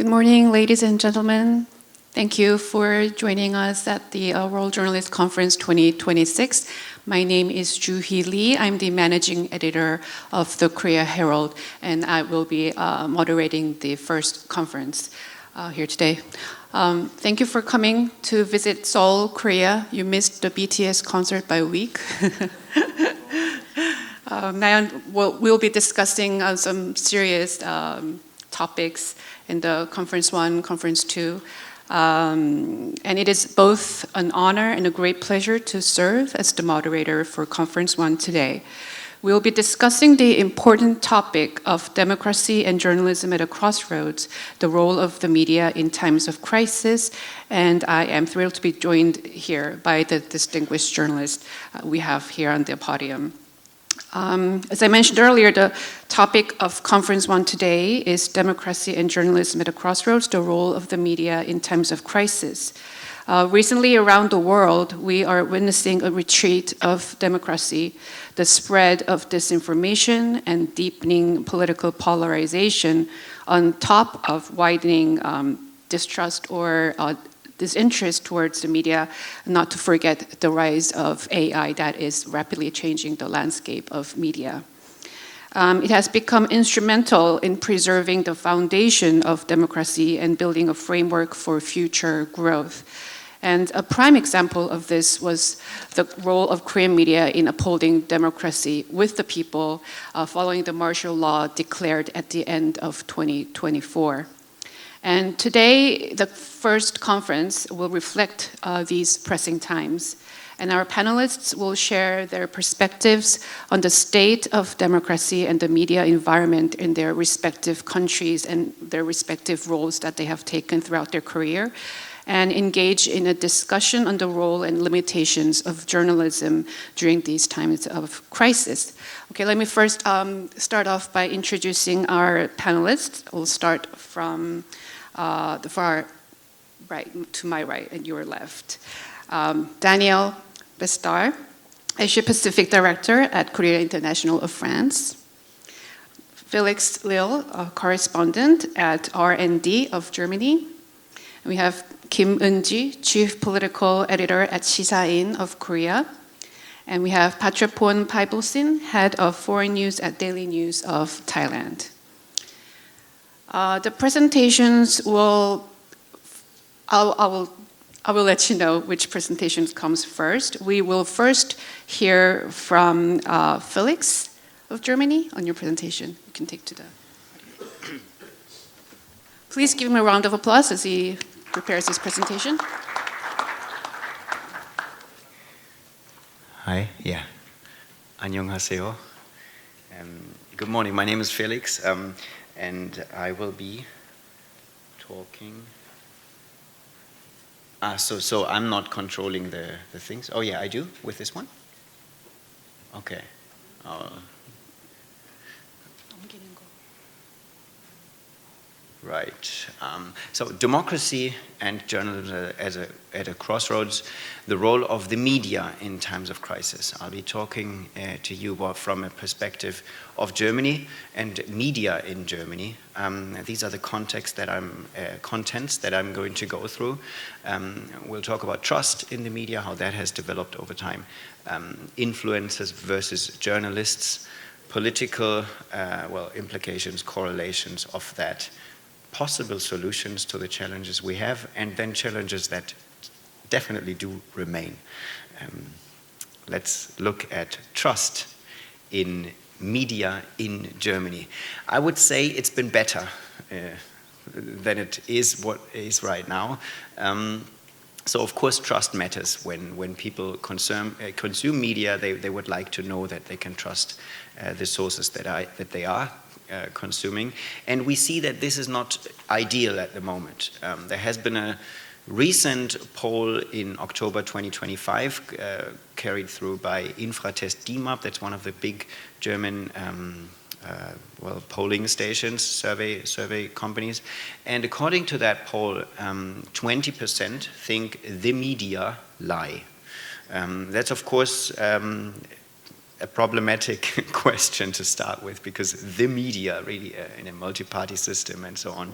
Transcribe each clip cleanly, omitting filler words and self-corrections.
Good morning, ladies and gentlemen. Thank you for joining us at the World Journalist Conference 2026. My name is Joo-hee Lee. I'm the managing editor of the Korea Herald, and I will be moderating the first conference here today. Thank you for coming to visit Seoul, Korea. You missed the BTS concert by a week. We'll be discussing some serious topics in the Conference 1, Conference 2. And it is both an honor and a great pleasure to serve as the moderator for Conference 1 today. We'll be discussing the important topic of democracy and journalism at a crossroads, the role of the media in times of crisis, and I am thrilled to be joined here by the distinguished journalists we have here on the podium. As I mentioned earlier, the topic of Conference 1 today is democracy and journalism at a crossroads, the role of the media in times of crisis. Recently around the world, we are witnessing a retreat of democracy, the spread of disinformation and deepening political polarization on top of widening distrust or disinterest towards the media, not to forget the rise of AI that is rapidly changing the landscape of media. It has become instrumental in preserving the foundation of democracy and building a framework for future growth. And a prime example of this was the role of Korean media in upholding democracy with the people following the martial law declared at the end of 2024. And today, the first conference will reflect these pressing times. And our panelists will share their perspectives on the state of democracy and the media environment in their respective countries and their respective roles that they have taken throughout their career, and engage in a discussion on the role and limitations of journalism during these times of crisis. Okay, let me first start off by introducing our panelists. We'll start from the far right to my right and your left. Daniel Bestar, Asia Pacific Director at Korea International of France. Felix Lil, a correspondent at R&D of Germany. We have Kim Eun-ji, Chief Political Editor at Sisain of Korea. And we have Patrapon Paibosin, Head of Foreign News at Daily News of Thailand. The presentations I will let you know which presentation comes first. We will first hear from Felix of Germany on your presentation. You can take to the. Please give him a round of applause as he prepares his presentation. Hi, yeah. 안녕하세요. Good morning. My name is Felix. And I will be talking. So I'm not controlling the things. Oh yeah, I do with this one. Okay. Right. So democracy and journalism at a crossroads, the role of the media in times of crisis. I'll be talking to you from a perspective of Germany and media in Germany. These are the contents that I'm going to go through. We'll talk about trust in the media, how that has developed over time, influencers versus journalists, political implications, correlations of that, possible solutions to the challenges we have, and then challenges that definitely do remain. Let's look at trust in media in Germany. I would say it's been better than it is what is right now. So of course trust matters when people consume media. They would like to know that they can trust the sources that they are consuming, and we see that this is not ideal at the moment. There has been a recent poll in October 2025 carried through by Infratest DIMAP. That's one of the big German polling stations, survey companies, and according to that poll, 20% think the media lie. That's of course a problematic question to start with, because the media, really, in a multi-party system and so on,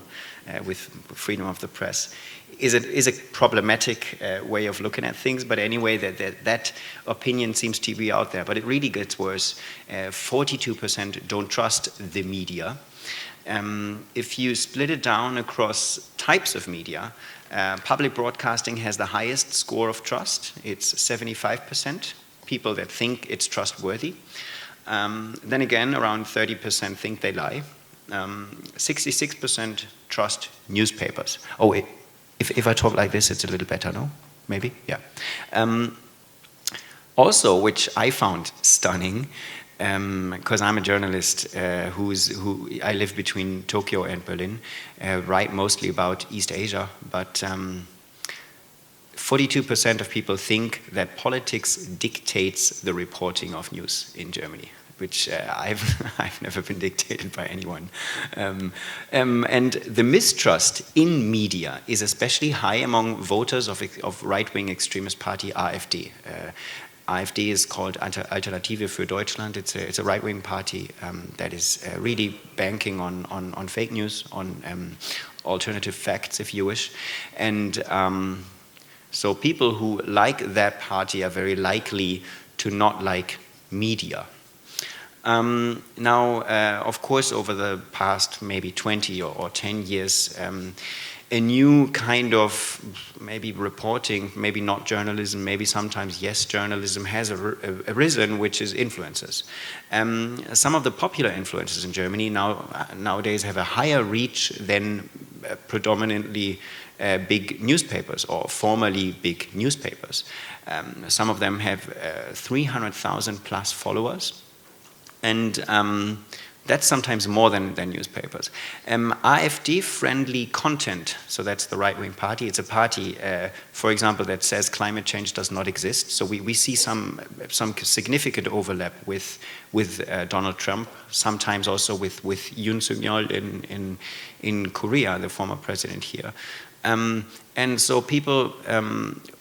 with freedom of the press, is a problematic way of looking at things. But anyway, that opinion seems to be out there. But it really gets worse. 42% don't trust the media. If you split it down across types of media, public broadcasting has the highest score of trust. It's 75%, people that think it's trustworthy. Then again, around 30% think they lie. 66% trust newspapers. Oh, if I talk like this, it's a little better, no? Maybe? Yeah. Also, which I found stunning, because I'm a journalist who I live between Tokyo and Berlin, write mostly about East Asia, but 42% of people think that politics dictates the reporting of news in Germany, which I've never been dictated by anyone. And the mistrust in media is especially high among voters of right-wing extremist party AfD. AfD is called Alternative für Deutschland. It's a right-wing party that is really banking on fake news, on alternative facts, if you wish. And so people who like that party are very likely to not like media. Now, of course, over the past maybe 20 or 10 years, a new kind of maybe reporting, maybe not journalism, maybe sometimes yes journalism has arisen, which is influencers. Some of the popular influencers in Germany nowadays have a higher reach than predominantly big newspapers or formerly big newspapers. Some of them have 300,000 plus followers. And that's sometimes more than newspapers. AfD-friendly content, so that's the right-wing party. It's a party, for example, that says climate change does not exist. So we see some significant overlap with Donald Trump, sometimes also with Yoon Suk-yeol in Korea, the former president here. And so people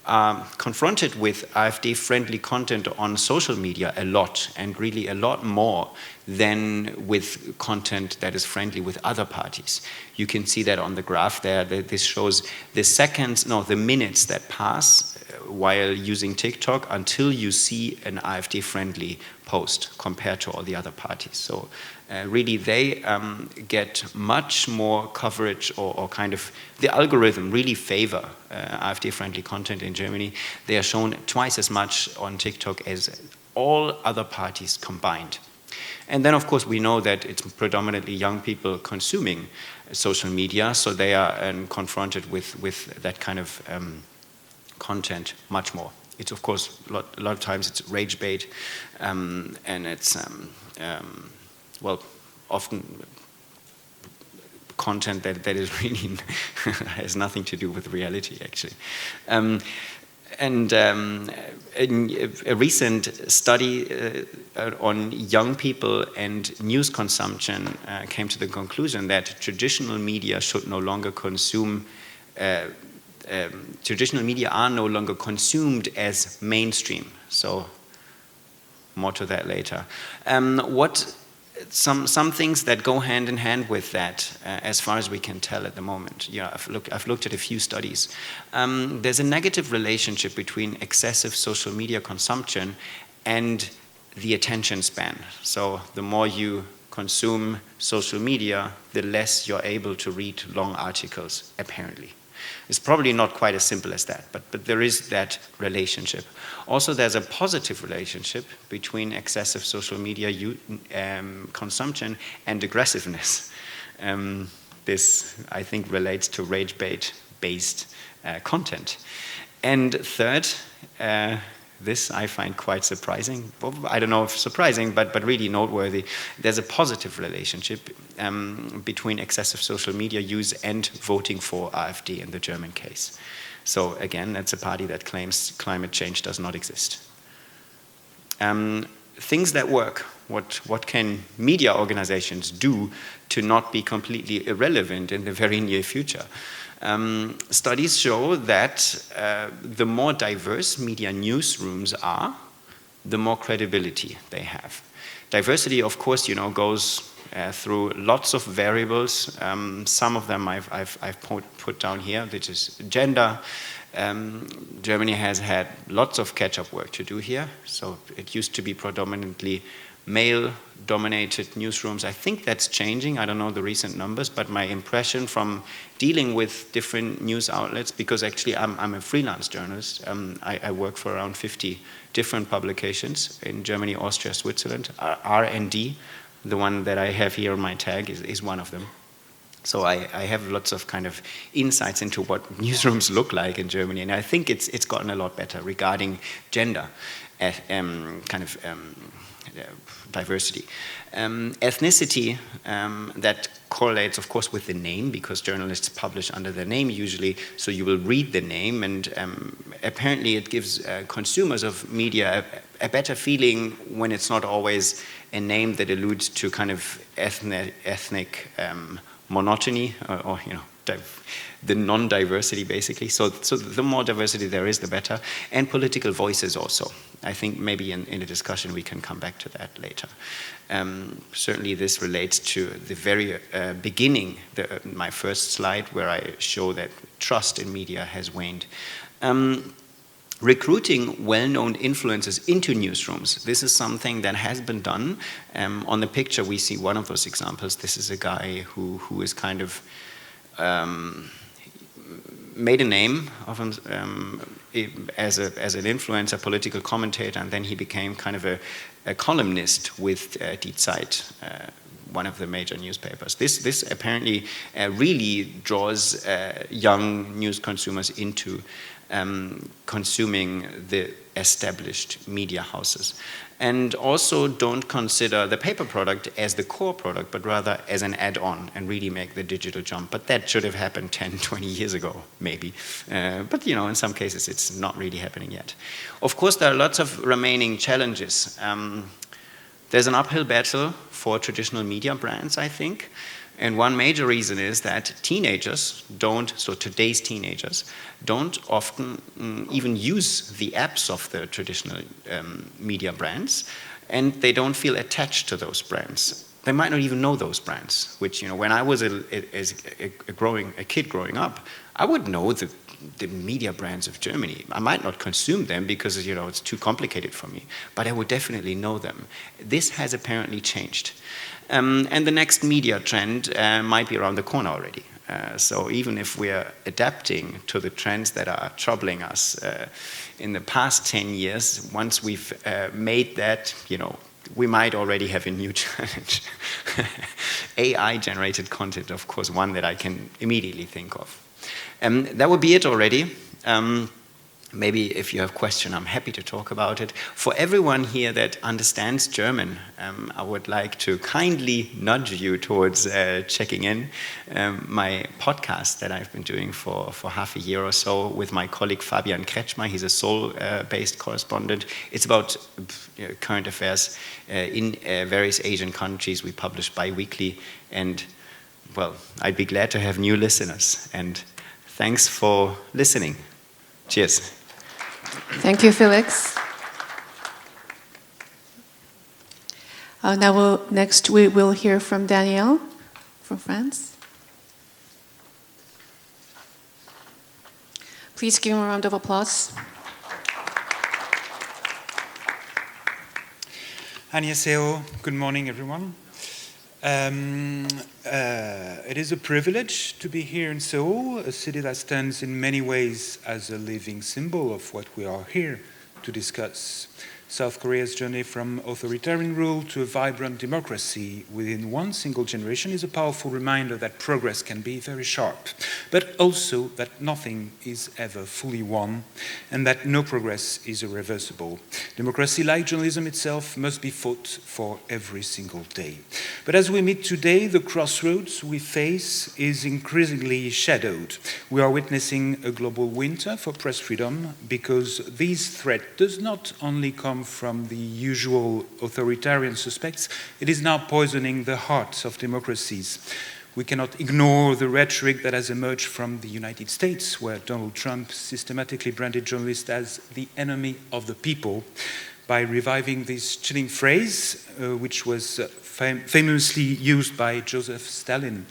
are confronted with AfD-friendly content on social media a lot, and really a lot more than with content that is friendly with other parties. You can see that on the graph there. This shows the minutes that pass while using TikTok until you see an AfD-friendly post compared to all the other parties. So really they get much more coverage, or kind of the algorithm really favor AfD-friendly content in Germany. They are shown twice as much on TikTok as all other parties combined. And then, of course, we know that it's predominantly young people consuming social media, so they are confronted with that kind of content much more. It's, of course, a lot of times it's rage bait, and it's, well, often content that is really has nothing to do with reality, actually. And a recent study on young people and news consumption came to the conclusion that traditional media should no longer consume, traditional media are no longer consumed as mainstream. So more to that later. Some things that go hand in hand with that, as far as we can tell at the moment. Yeah, I've looked at a few studies. There's a negative relationship between excessive social media consumption and the attention span. So the more you consume social media, the less you're able to read long articles, apparently. It's probably not quite as simple as that, but there is that relationship. Also, there's a positive relationship between excessive social media consumption and aggressiveness. This, I think, relates to rage bait-based content. And third, this I find quite surprising. Well, I don't know if surprising, but really noteworthy. There's a positive relationship between excessive social media use and voting for AfD in the German case. So again, that's a party that claims climate change does not exist. Things that work. What can media organizations do to not be completely irrelevant in the very near future? Studies show that the more diverse media newsrooms are, the more credibility they have. Diversity, of course, goes through lots of variables. Some of them I've put down here, which is gender. Germany has had lots of catch-up work to do here. So it used to be predominantly male-dominated newsrooms. I think that's changing. I don't know the recent numbers, but my impression from dealing with different news outlets, because actually I'm a freelance journalist. I work for around 50 different publications in Germany, Austria, Switzerland. R&D, the one that I have here on my tag, is one of them. So I have lots of kind of insights into what newsrooms look like in Germany, and I think it's gotten a lot better regarding gender, diversity. Ethnicity, that correlates, of course, with the name, because journalists publish under their name usually, so you will read the name, and apparently it gives consumers of media a better feeling when it's not always a name that alludes to kind of ethnic monotony, or the non-diversity, basically. So the more diversity there is, the better. And political voices also. I think maybe in a discussion we can come back to that later. Certainly this relates to the very beginning, my first slide, where I show that trust in media has waned. Recruiting well-known influencers into newsrooms. This is something that has been done. On the picture we see one of those examples. This is a guy who is kind of made a name of him as an influencer, political commentator, and then he became kind of a columnist with Die Zeit, one of the major newspapers. This apparently really draws young news consumers into consuming the established media houses. And also don't consider the paper product as the core product, but rather as an add-on, and really make the digital jump. But that should have happened 10, 20 years ago, maybe. But in some cases it's not really happening yet. Of course, there are lots of remaining challenges. There's an uphill battle for traditional media brands, I think. And one major reason is that today's teenagers don't often even use the apps of the traditional media brands, and they don't feel attached to those brands. They might not even know those brands, which, when I was a kid growing up, I would know the media brands of Germany. I might not consume them because, it's too complicated for me, but I would definitely know them. This has apparently changed. And the next media trend might be around the corner already. So even if we're adapting to the trends that are troubling us in the past 10 years, once we've made that, we might already have a new challenge. AI-generated content, of course, one that I can immediately think of. That would be it already. Maybe if you have questions, I'm happy to talk about it. For everyone here that understands German, I would like to kindly nudge you towards checking in my podcast that I've been doing for half a year or so with my colleague Fabian Kretschmer. He's a Seoul-based correspondent. It's about current affairs in various Asian countries. We publish bi-weekly, and, well, I'd be glad to have new listeners. And thanks for listening. Cheers. Thank you, Felix. Next we will hear from Danielle from France. Please give him a round of applause. Annyeonghaseyo. Good morning, everyone. It is a privilege to be here in Seoul, a city that stands in many ways as a living symbol of what we are here to discuss. South Korea's journey from authoritarian rule to a vibrant democracy within one single generation is a powerful reminder that progress can be very sharp, but also that nothing is ever fully won and that no progress is irreversible. Democracy, like journalism itself, must be fought for every single day. But as we meet today, the crossroads we face is increasingly shadowed. We are witnessing a global winter for press freedom because this threat does not only come from the usual authoritarian suspects, it is now poisoning the hearts of democracies. We cannot ignore the rhetoric that has emerged from the United States, where Donald Trump systematically branded journalists as the enemy of the people. by reviving this chilling phrase, which was famously used by Joseph Stalin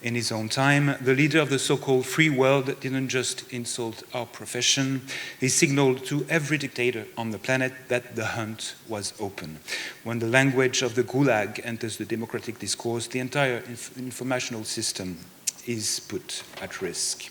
in his own time. The leader of the so-called free world didn't just insult our profession, he signaled to every dictator on the planet that the hunt was open. When the language of the Gulag enters the democratic discourse, the entire informational system is put at risk.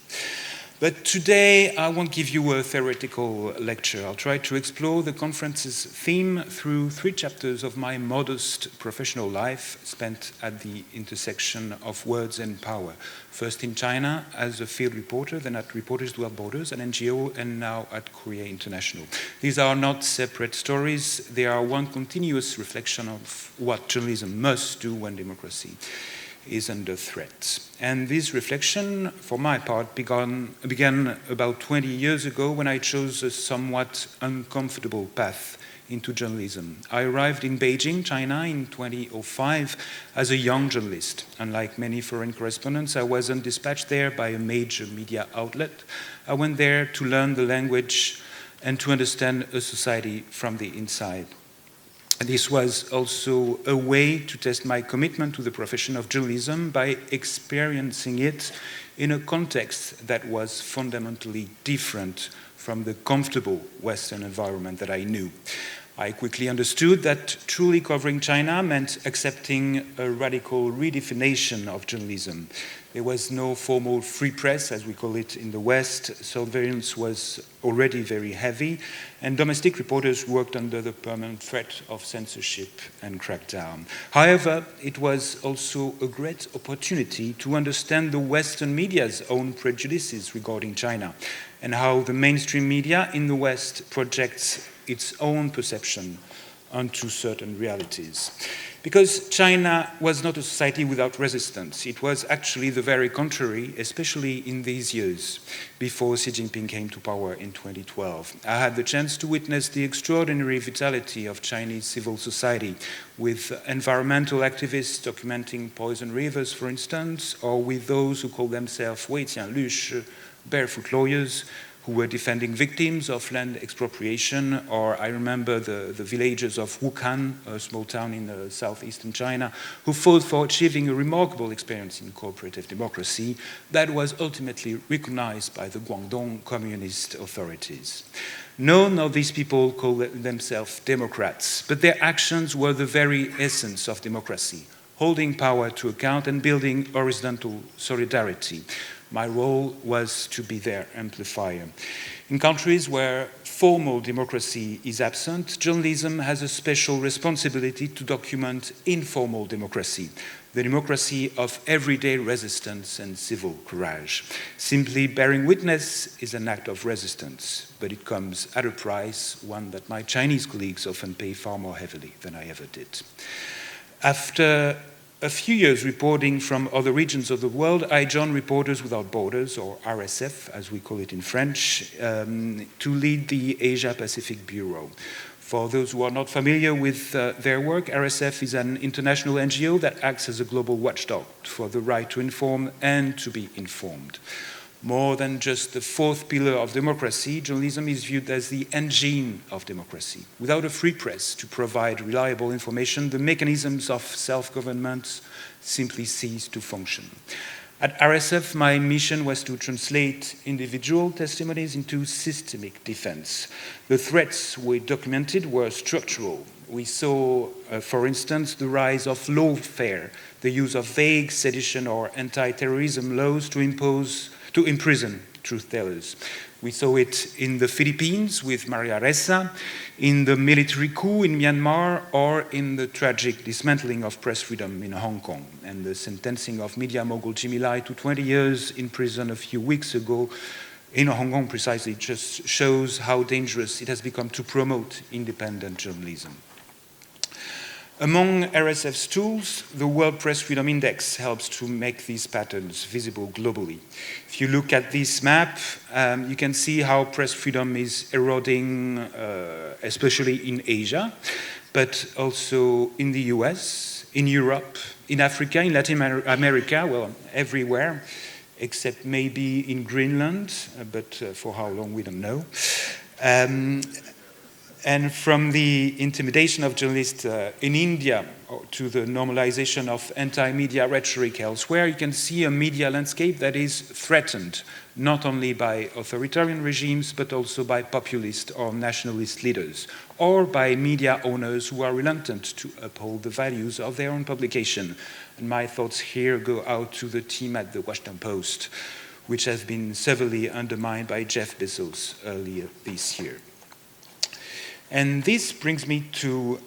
But today, I won't give you a theoretical lecture. I'll try to explore the conference's theme through 3 chapters of my modest professional life spent at the intersection of words and power. First in China as a field reporter, then at Reporters Without Borders, an NGO, and now at Korea International. These are not separate stories. They are one continuous reflection of what journalism must do when democracy is under threat. And this reflection, for my part, began about 20 years ago when I chose a somewhat uncomfortable path into journalism. I arrived in Beijing, China, in 2005 as a young journalist. Unlike many foreign correspondents, I wasn't dispatched there by a major media outlet. I went there to learn the language and to understand a society from the inside. This was also a way to test my commitment to the profession of journalism by experiencing it in a context that was fundamentally different from the comfortable Western environment that I knew. I quickly understood that truly covering China meant accepting a radical redefinition of journalism. There was no formal free press, as we call it in the West. Surveillance was already very heavy, and domestic reporters worked under the permanent threat of censorship and crackdown. However, it was also a great opportunity to understand the Western media's own prejudices regarding China, and how the mainstream media in the West projects its own perception onto certain realities. Because China was not a society without resistance. It was actually the very contrary, especially in these years before Xi Jinping came to power in 2012. I had the chance to witness the extraordinary vitality of Chinese civil society, with environmental activists documenting poisoned rivers, for instance, or with those who call themselves Weijianlushi, barefoot lawyers, who were defending victims of land expropriation, or I remember the villagers of Wuhan, a small town in southeastern China, who fought for achieving a remarkable experience in cooperative democracy that was ultimately recognized by the Guangdong communist authorities. None of these people called themselves Democrats, but their actions were the very essence of democracy, holding power to account and building horizontal solidarity. My role was to be their amplifier. In countries where formal democracy is absent, journalism has a special responsibility to document informal democracy, the democracy of everyday resistance and civil courage. Simply bearing witness is an act of resistance, but it comes at a price, one that my Chinese colleagues often pay far more heavily than I ever did. After a few years reporting from other regions of the world, I joined Reporters Without Borders, or RSF, as we call it in French, to lead the Asia-Pacific Bureau. For those who are not familiar with their work, RSF is an international NGO that acts as a global watchdog for the right to inform and to be informed. More than just the fourth pillar of democracy, journalism is viewed as the engine of democracy. Without a free press to provide reliable information, the mechanisms of self-government simply cease to function. At RSF, my mission was to translate individual testimonies into systemic defense. The threats we documented were structural. We saw, for instance, the rise of lawfare, the use of vague sedition or anti-terrorism laws to imprison truth-tellers. We saw it in the Philippines with Maria Ressa, in the military coup in Myanmar, or in the tragic dismantling of press freedom in Hong Kong, and the sentencing of media mogul Jimmy Lai to 20 years in prison a few weeks ago in Hong Kong precisely just shows how dangerous it has become to promote independent journalism. Among RSF's tools, the World Press Freedom Index helps to make these patterns visible globally. If you look at this map, you can see how press freedom is eroding, especially in Asia, but also in the US, in Europe, in Africa, in Latin America, well, everywhere, except maybe in Greenland, but for how long we don't know. And from the intimidation of journalists in India to the normalization of anti-media rhetoric elsewhere, you can see a media landscape that is threatened not only by authoritarian regimes, but also by populist or nationalist leaders, or by media owners who are reluctant to uphold the values of their own publication. And my thoughts here go out to the team at the Washington Post, which has been severely undermined by Jeff Bezos earlier this year. And this brings me to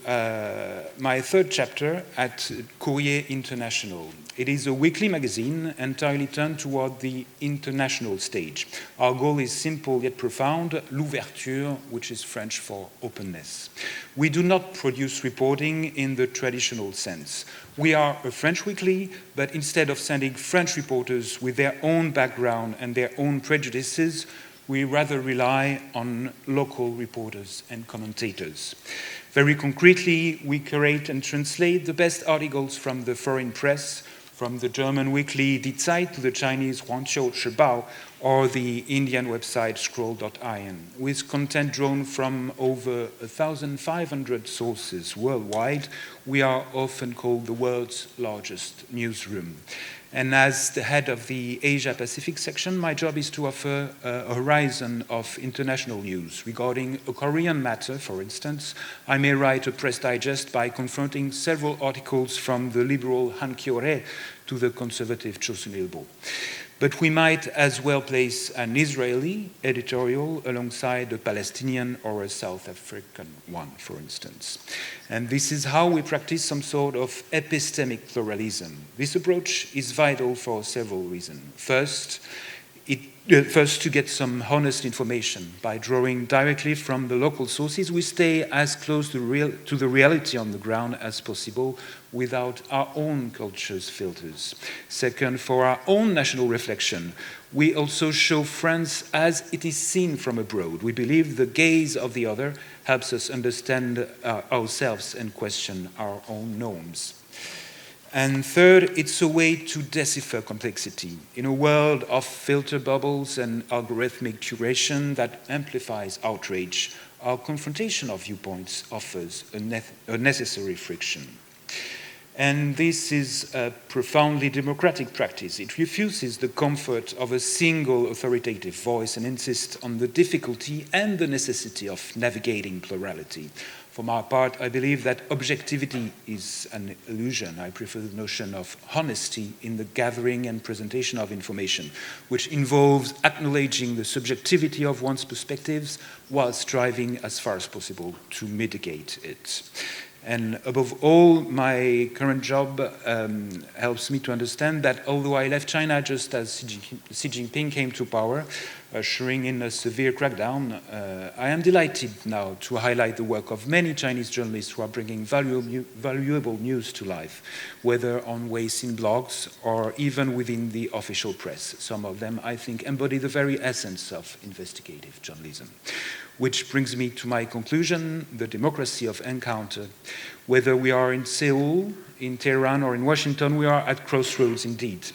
my third chapter at Courrier International. It is a weekly magazine entirely turned toward the international stage. Our goal is simple yet profound, l'ouverture, which is French for openness. We do not produce reporting in the traditional sense. We are a French weekly, but instead of sending French reporters with their own background and their own prejudices, we rather rely on local reporters and commentators. Very concretely, we curate and translate the best articles from the foreign press, from the German weekly Die Zeit to the Chinese Huangqiu Shibao or the Indian website scroll.in, with content drawn from over 1,500 sources worldwide. We are often called the world's largest newsroom. And as the head of the Asia-Pacific section, my job is to offer a horizon of international news. Regarding a Korean matter, for instance, I may write a press digest by confronting several articles from the liberal Hankyoreh to the conservative Chosunilbo. But we might as well place an Israeli editorial alongside a Palestinian or a South African one, for instance. And this is how we practice some sort of epistemic pluralism. This approach is vital for several reasons. First, to get some honest information. By drawing directly from the local sources, we stay as close to the reality on the ground as possible without our own culture's filters. Second, for our own national reflection, we also show France as it is seen from abroad. We believe the gaze of the other helps us understand ourselves and question our own norms. And third, it's a way to decipher complexity. In a world of filter bubbles and algorithmic curation that amplifies outrage, our confrontation of viewpoints offers a necessary friction. And this is a profoundly democratic practice. It refuses the comfort of a single authoritative voice and insists on the difficulty and the necessity of navigating plurality. For my part, I believe that objectivity is an illusion. I prefer the notion of honesty in the gathering and presentation of information, which involves acknowledging the subjectivity of one's perspectives while striving as far as possible to mitigate it. And above all, my current job helps me to understand that although I left China just as Xi Jinping came to power, ushering in a severe crackdown, I am delighted now to highlight the work of many Chinese journalists who are bringing valuable news to life, whether on Weixin blogs or even within the official press. Some of them, I think, embody the very essence of investigative journalism. Which brings me to my conclusion, the democracy of encounter. Whether we are in Seoul, in Tehran, or in Washington, we are at crossroads indeed.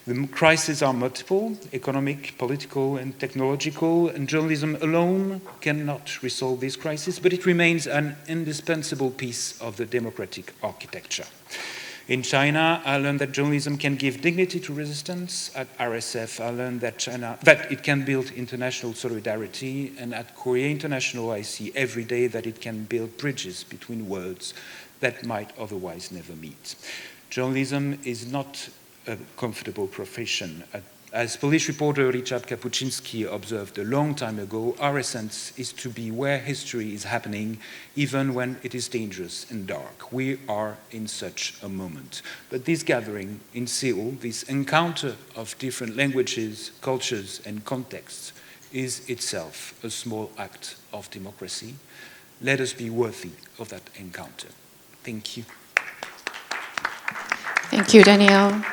The crises are multiple, economic, political, and technological, and journalism alone cannot resolve this crisis, but it remains an indispensable piece of the democratic architecture. In China, I learned that journalism can give dignity to resistance. At RSF, I learned that it can build international solidarity. And at Courrier International, I see every day that it can build bridges between worlds that might otherwise never meet. Journalism is not a comfortable profession. As Polish reporter Richard Kapuczynski observed a long time ago, our essence is to be where history is happening, even when it is dangerous and dark. We are in such a moment. But this gathering in Seoul, this encounter of different languages, cultures, and contexts, is itself a small act of democracy. Let us be worthy of that encounter. Thank you. Thank you, Danielle.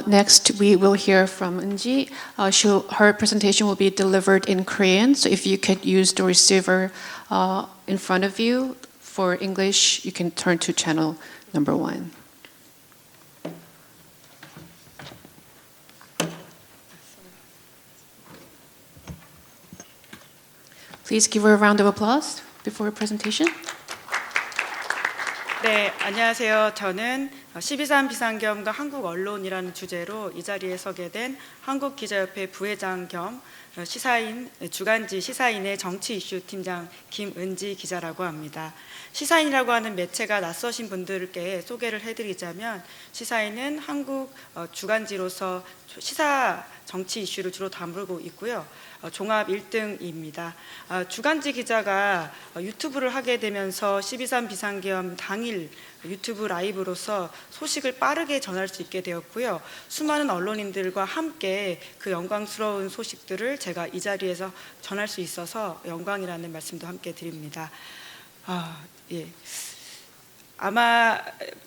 Next, we will hear from Eunji. Her presentation will be delivered in Korean, so if you could use the receiver in front of you. For English, you can turn to channel number 1. Please give her a round of applause before her presentation. 네, 안녕하세요. 저는 12.3 비상계엄과 한국 언론이라는 주제로 이 자리에 서게 된 한국기자협회 부회장 겸 시사인, 주간지 시사인의 정치 이슈 팀장 김은지 기자라고 합니다. 시사인이라고 하는 매체가 낯서신 분들께 소개를 해드리자면, 시사인은 한국 주간지로서 시사 정치 이슈를 주로 다루고 있고요. 종합 1등입니다. 주간지 기자가 유튜브를 하게 되면서 12.3 비상계엄 당일 유튜브 라이브로서 소식을 빠르게 전할 수 있게 되었고요. 수많은 언론인들과 함께 그 영광스러운 소식들을 제가 이 자리에서 전할 수 있어서 영광이라는 말씀도 함께 드립니다. 예. 아마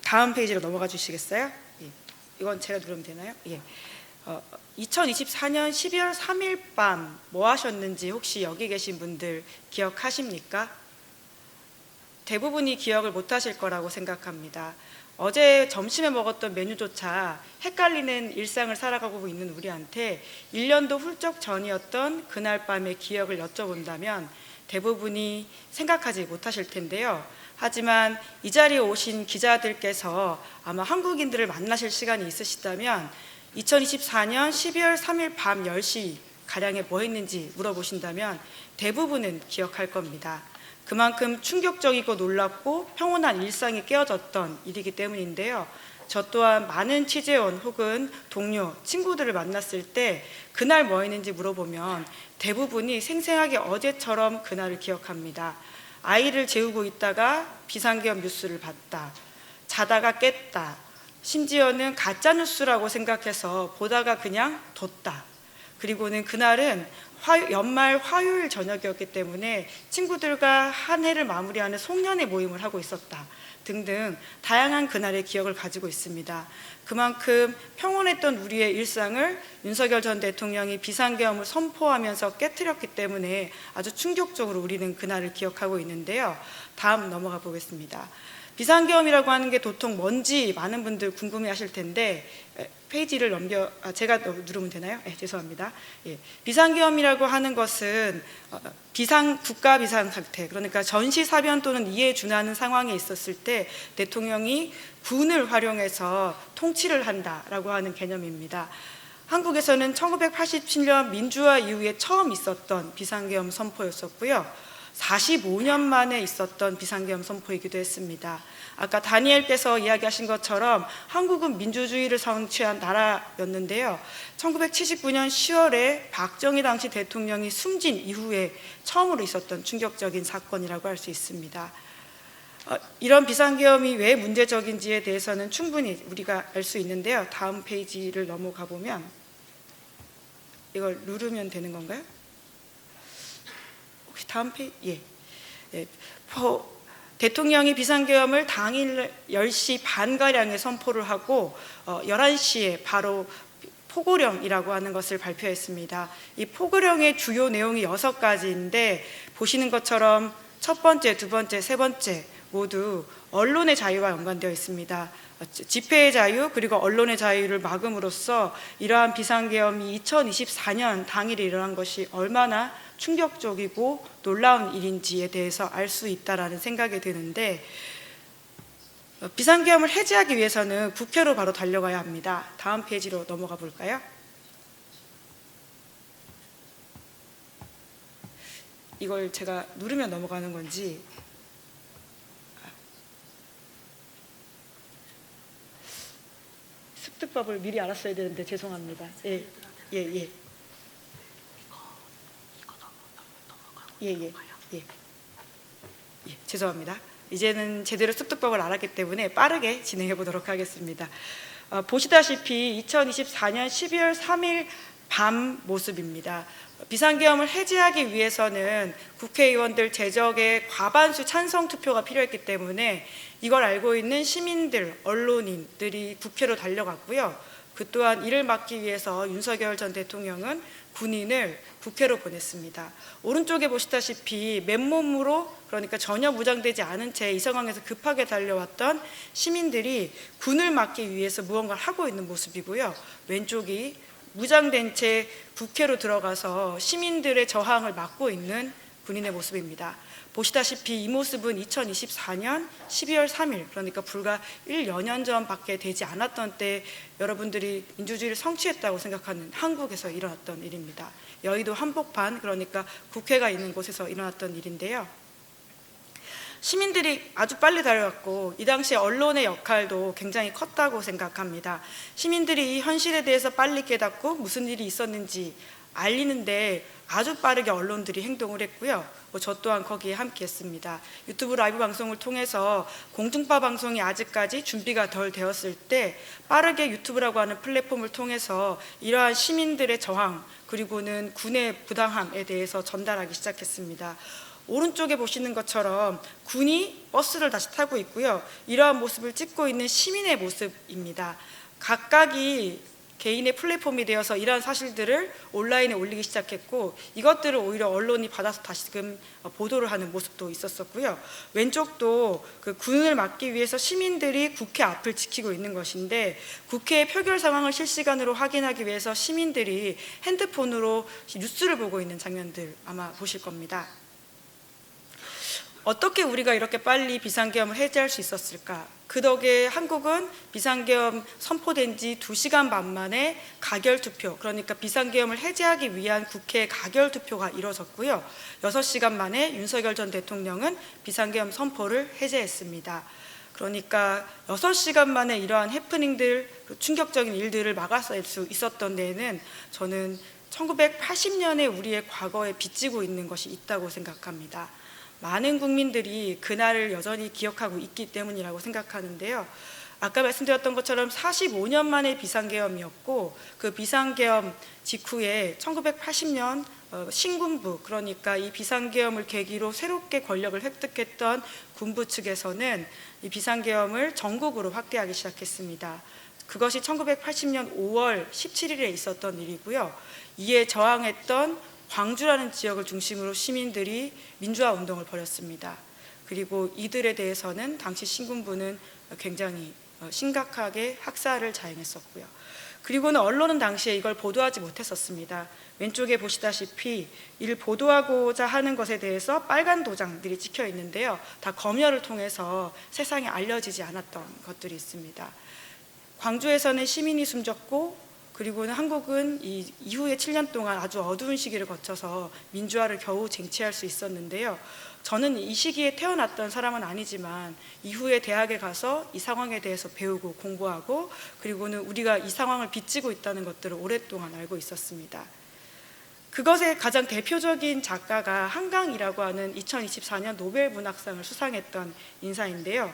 다음 페이지로 넘어가 주시겠어요? 예. 이건 제가 누르면 되나요? 예. 2024년 12월 3일 밤 뭐 하셨는지 혹시 여기 계신 분들 기억하십니까? 대부분이 기억을 못 하실 거라고 생각합니다. 어제 점심에 먹었던 메뉴조차 헷갈리는 일상을 살아가고 있는 우리한테 1년도 훌쩍 전이었던 그날 밤의 기억을 여쭤본다면 대부분이 생각하지 못하실 텐데요. 하지만 이 자리에 오신 기자들께서 아마 한국인들을 만나실 시간이 있으시다면 2024년 12월 3일 밤 10시 가량에 뭐 했는지 물어보신다면 대부분은 기억할 겁니다. 그만큼 충격적이고 놀랍고 평온한 일상이 깨어졌던 일이기 때문인데요. 저 또한 많은 취재원 혹은 동료, 친구들을 만났을 때 그날 뭐 했는지 물어보면 대부분이 생생하게 어제처럼 그날을 기억합니다. 아이를 재우고 있다가 비상계엄 뉴스를 봤다. 자다가 깼다. 심지어는 가짜뉴스라고 생각해서 보다가 그냥 뒀다. 그리고는 그날은 연말 화요일 저녁이었기 때문에 친구들과 한 해를 마무리하는 송년회 모임을 하고 있었다 등등 다양한 그날의 기억을 가지고 있습니다. 그만큼 평온했던 우리의 일상을 윤석열 전 대통령이 비상계엄을 선포하면서 깨트렸기 때문에 아주 충격적으로 우리는 그날을 기억하고 있는데요. 다음 넘어가 보겠습니다. 비상계엄이라고 하는 게 도통 뭔지 많은 분들 궁금해하실 텐데 페이지를 제가 누르면 되나요? 네, 죄송합니다. 예, 비상계엄이라고 하는 것은 국가 비상 상태, 그러니까 전시사변 또는 이에 준하는 상황에 있었을 때 대통령이 군을 활용해서 통치를 한다라고 하는 개념입니다. 한국에서는 1987년 민주화 이후에 처음 있었던 비상계엄 선포였었고요. 45년 만에 있었던 비상계엄 선포이기도 했습니다. 아까 다니엘께서 이야기하신 것처럼 한국은 민주주의를 성취한 나라였는데요. 1979년 10월에 박정희 당시 대통령이 숨진 이후에 처음으로 있었던 충격적인 사건이라고 할 수 있습니다. 이런 비상계엄이 왜 문제적인지에 대해서는 충분히 우리가 알 수 있는데요. 다음 페이지를 넘어가 보면 이걸 누르면 되는 건가요? 혹시 다음 페이지? 예. 대통령이 비상계엄을 당일 10시 반가량에 선포를 하고 11시에 바로 포고령이라고 하는 것을 발표했습니다. 이 포고령의 주요 내용이 6가지인데 보시는 것처럼 첫 번째, 두 번째, 세 번째 모두 언론의 자유와 연관되어 있습니다. 집회의 자유 그리고 언론의 자유를 막음으로써 이러한 비상계엄이 2024년 당일에 일어난 것이 얼마나 충격적이고 놀라운 일인지에 대해서 알 수 있다라는 생각이 드는데, 비상계엄을 해제하기 위해서는 국회로 바로 달려가야 합니다. 다음 페이지로 넘어가 볼까요? 이걸 제가 누르면 넘어가는 건지 습득법을 미리 알았어야 되는데 죄송합니다. 예. 죄송합니다. 이제는 제대로 습득법을 알았기 때문에 빠르게 진행해 보도록 하겠습니다. 보시다시피 2024년 12월 3일 밤 모습입니다. 비상계엄을 해제하기 위해서는 국회의원들 제적의 과반수 찬성 투표가 필요했기 때문에 이걸 알고 있는 시민들, 언론인들이 국회로 달려갔고요. 그 또한 이를 막기 위해서 윤석열 전 대통령은 군인을 국회로 보냈습니다. 오른쪽에 보시다시피 맨몸으로, 그러니까 전혀 무장되지 않은 채 이 상황에서 급하게 달려왔던 시민들이 군을 막기 위해서 무언가를 하고 있는 모습이고요. 왼쪽이 무장된 채 국회로 들어가서 시민들의 저항을 막고 있는 군인의 모습입니다. 보시다시피 이 모습은 2024년 12월 3일, 그러니까 불과 1여 년 전밖에 되지 않았던 때 여러분들이 민주주의를 성취했다고 생각하는 한국에서 일어났던 일입니다. 여의도 한복판, 그러니까 국회가 있는 곳에서 일어났던 일인데요. 시민들이 아주 빨리 달려왔고 이 당시 언론의 역할도 굉장히 컸다고 생각합니다. 시민들이 이 현실에 대해서 빨리 깨닫고 무슨 일이 있었는지 알리는데 아주 빠르게 언론들이 행동을 했고요. 저 또한 거기에 함께했습니다. 유튜브 라이브 방송을 통해서 공중파 방송이 아직까지 준비가 덜 되었을 때 빠르게 유튜브라고 하는 플랫폼을 통해서 이러한 시민들의 저항 그리고는 군의 부당함에 대해서 전달하기 시작했습니다. 오른쪽에 보시는 것처럼 군이 버스를 다시 타고 있고요. 이러한 모습을 찍고 있는 시민의 모습입니다. 각각이 개인의 플랫폼이 되어서 이러한 사실들을 온라인에 올리기 시작했고 이것들을 오히려 언론이 받아서 다시금 보도를 하는 모습도 있었었고요. 왼쪽도 그 군을 막기 위해서 시민들이 국회 앞을 지키고 있는 것인데 국회의 표결 상황을 실시간으로 확인하기 위해서 시민들이 핸드폰으로 뉴스를 보고 있는 장면들 아마 보실 겁니다. 어떻게 우리가 이렇게 빨리 비상계엄을 해제할 수 있었을까? 그 덕에 한국은 비상계엄 선포된 지 2시간 반 만에 가결투표, 그러니까 비상계엄을 해제하기 위한 국회 가결투표가 이뤄졌고요. 6시간 만에 윤석열 전 대통령은 비상계엄 선포를 해제했습니다. 그러니까 6시간 만에 이러한 해프닝들, 충격적인 일들을 막아낼 수 있었던 데에는 저는 1980년에 우리의 과거에 빚지고 있는 것이 있다고 생각합니다. 많은 국민들이 그날을 여전히 기억하고 있기 때문이라고 생각하는데요. 아까 말씀드렸던 것처럼 45년 만의 비상계엄이었고 그 비상계엄 직후에 1980년 신군부, 그러니까 이 비상계엄을 계기로 새롭게 권력을 획득했던 군부 측에서는 이 비상계엄을 전국으로 확대하기 시작했습니다. 그것이 1980년 5월 17일에 있었던 일이고요. 이에 저항했던 광주라는 지역을 중심으로 시민들이 민주화 운동을 벌였습니다. 그리고 이들에 대해서는 당시 신군부는 굉장히 심각하게 학살을 자행했었고요. 그리고는 언론은 당시에 이걸 보도하지 못했었습니다. 왼쪽에 보시다시피 이를 보도하고자 하는 것에 대해서 빨간 도장들이 찍혀 있는데요. 다 검열을 통해서 세상에 알려지지 않았던 것들이 있습니다. 광주에서는 시민이 숨졌고 그리고는 한국은 이 이후에 7년 동안 아주 어두운 시기를 거쳐서 민주화를 겨우 쟁취할 수 있었는데요. 저는 이 시기에 태어났던 사람은 아니지만 이후에 대학에 가서 이 상황에 대해서 배우고 공부하고 그리고는 우리가 이 상황을 빚지고 있다는 것들을 오랫동안 알고 있었습니다. 그것의 가장 대표적인 작가가 한강이라고 하는 2024년 노벨 문학상을 수상했던 인사인데요.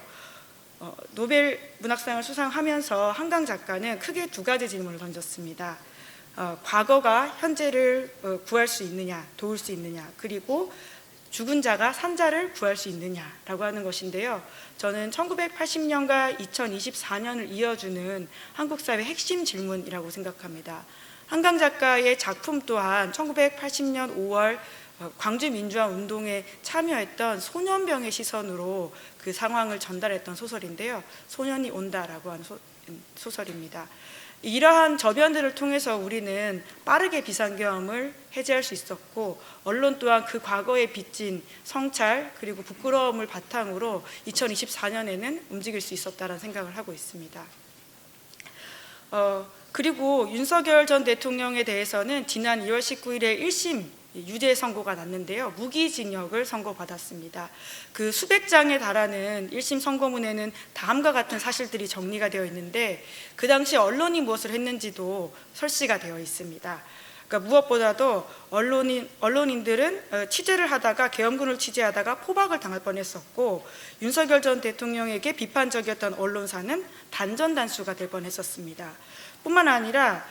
노벨 문학상을 수상하면서 한강 작가는 크게 2가지 질문을 던졌습니다. 과거가 현재를 구할 수 있느냐, 도울 수 있느냐, 그리고 죽은 자가 산자를 구할 수 있느냐라고 하는 것인데요. 저는 1980년과 2024년을 이어주는 한국 사회의 핵심 질문이라고 생각합니다. 한강 작가의 작품 또한 1980년 5월 광주 민주화 운동에 참여했던 소년병의 시선으로 그 상황을 전달했던 소설인데요. 소년이 온다라고 하는 소설입니다. 이러한 저변들을 통해서 우리는 빠르게 비상계엄을 해제할 수 있었고 언론 또한 그 과거에 빚진 성찰 그리고 부끄러움을 바탕으로 2024년에는 움직일 수 있었다는 생각을 하고 있습니다. 그리고 윤석열 전 대통령에 대해서는 지난 2월 19일에 1심 유죄 선고가 났는데요. 무기징역을 선고받았습니다. 그 수백 장에 달하는 1심 선고문에는 다음과 같은 사실들이 정리가 되어 있는데 그 당시 언론이 무엇을 했는지도 설시가 되어 있습니다. 그러니까 무엇보다도 언론인들은 취재를 하다가 계엄군을 취재하다가 포박을 당할 뻔했었고 윤석열 전 대통령에게 비판적이었던 언론사는 단전단수가 될 뻔했었습니다. 뿐만 아니라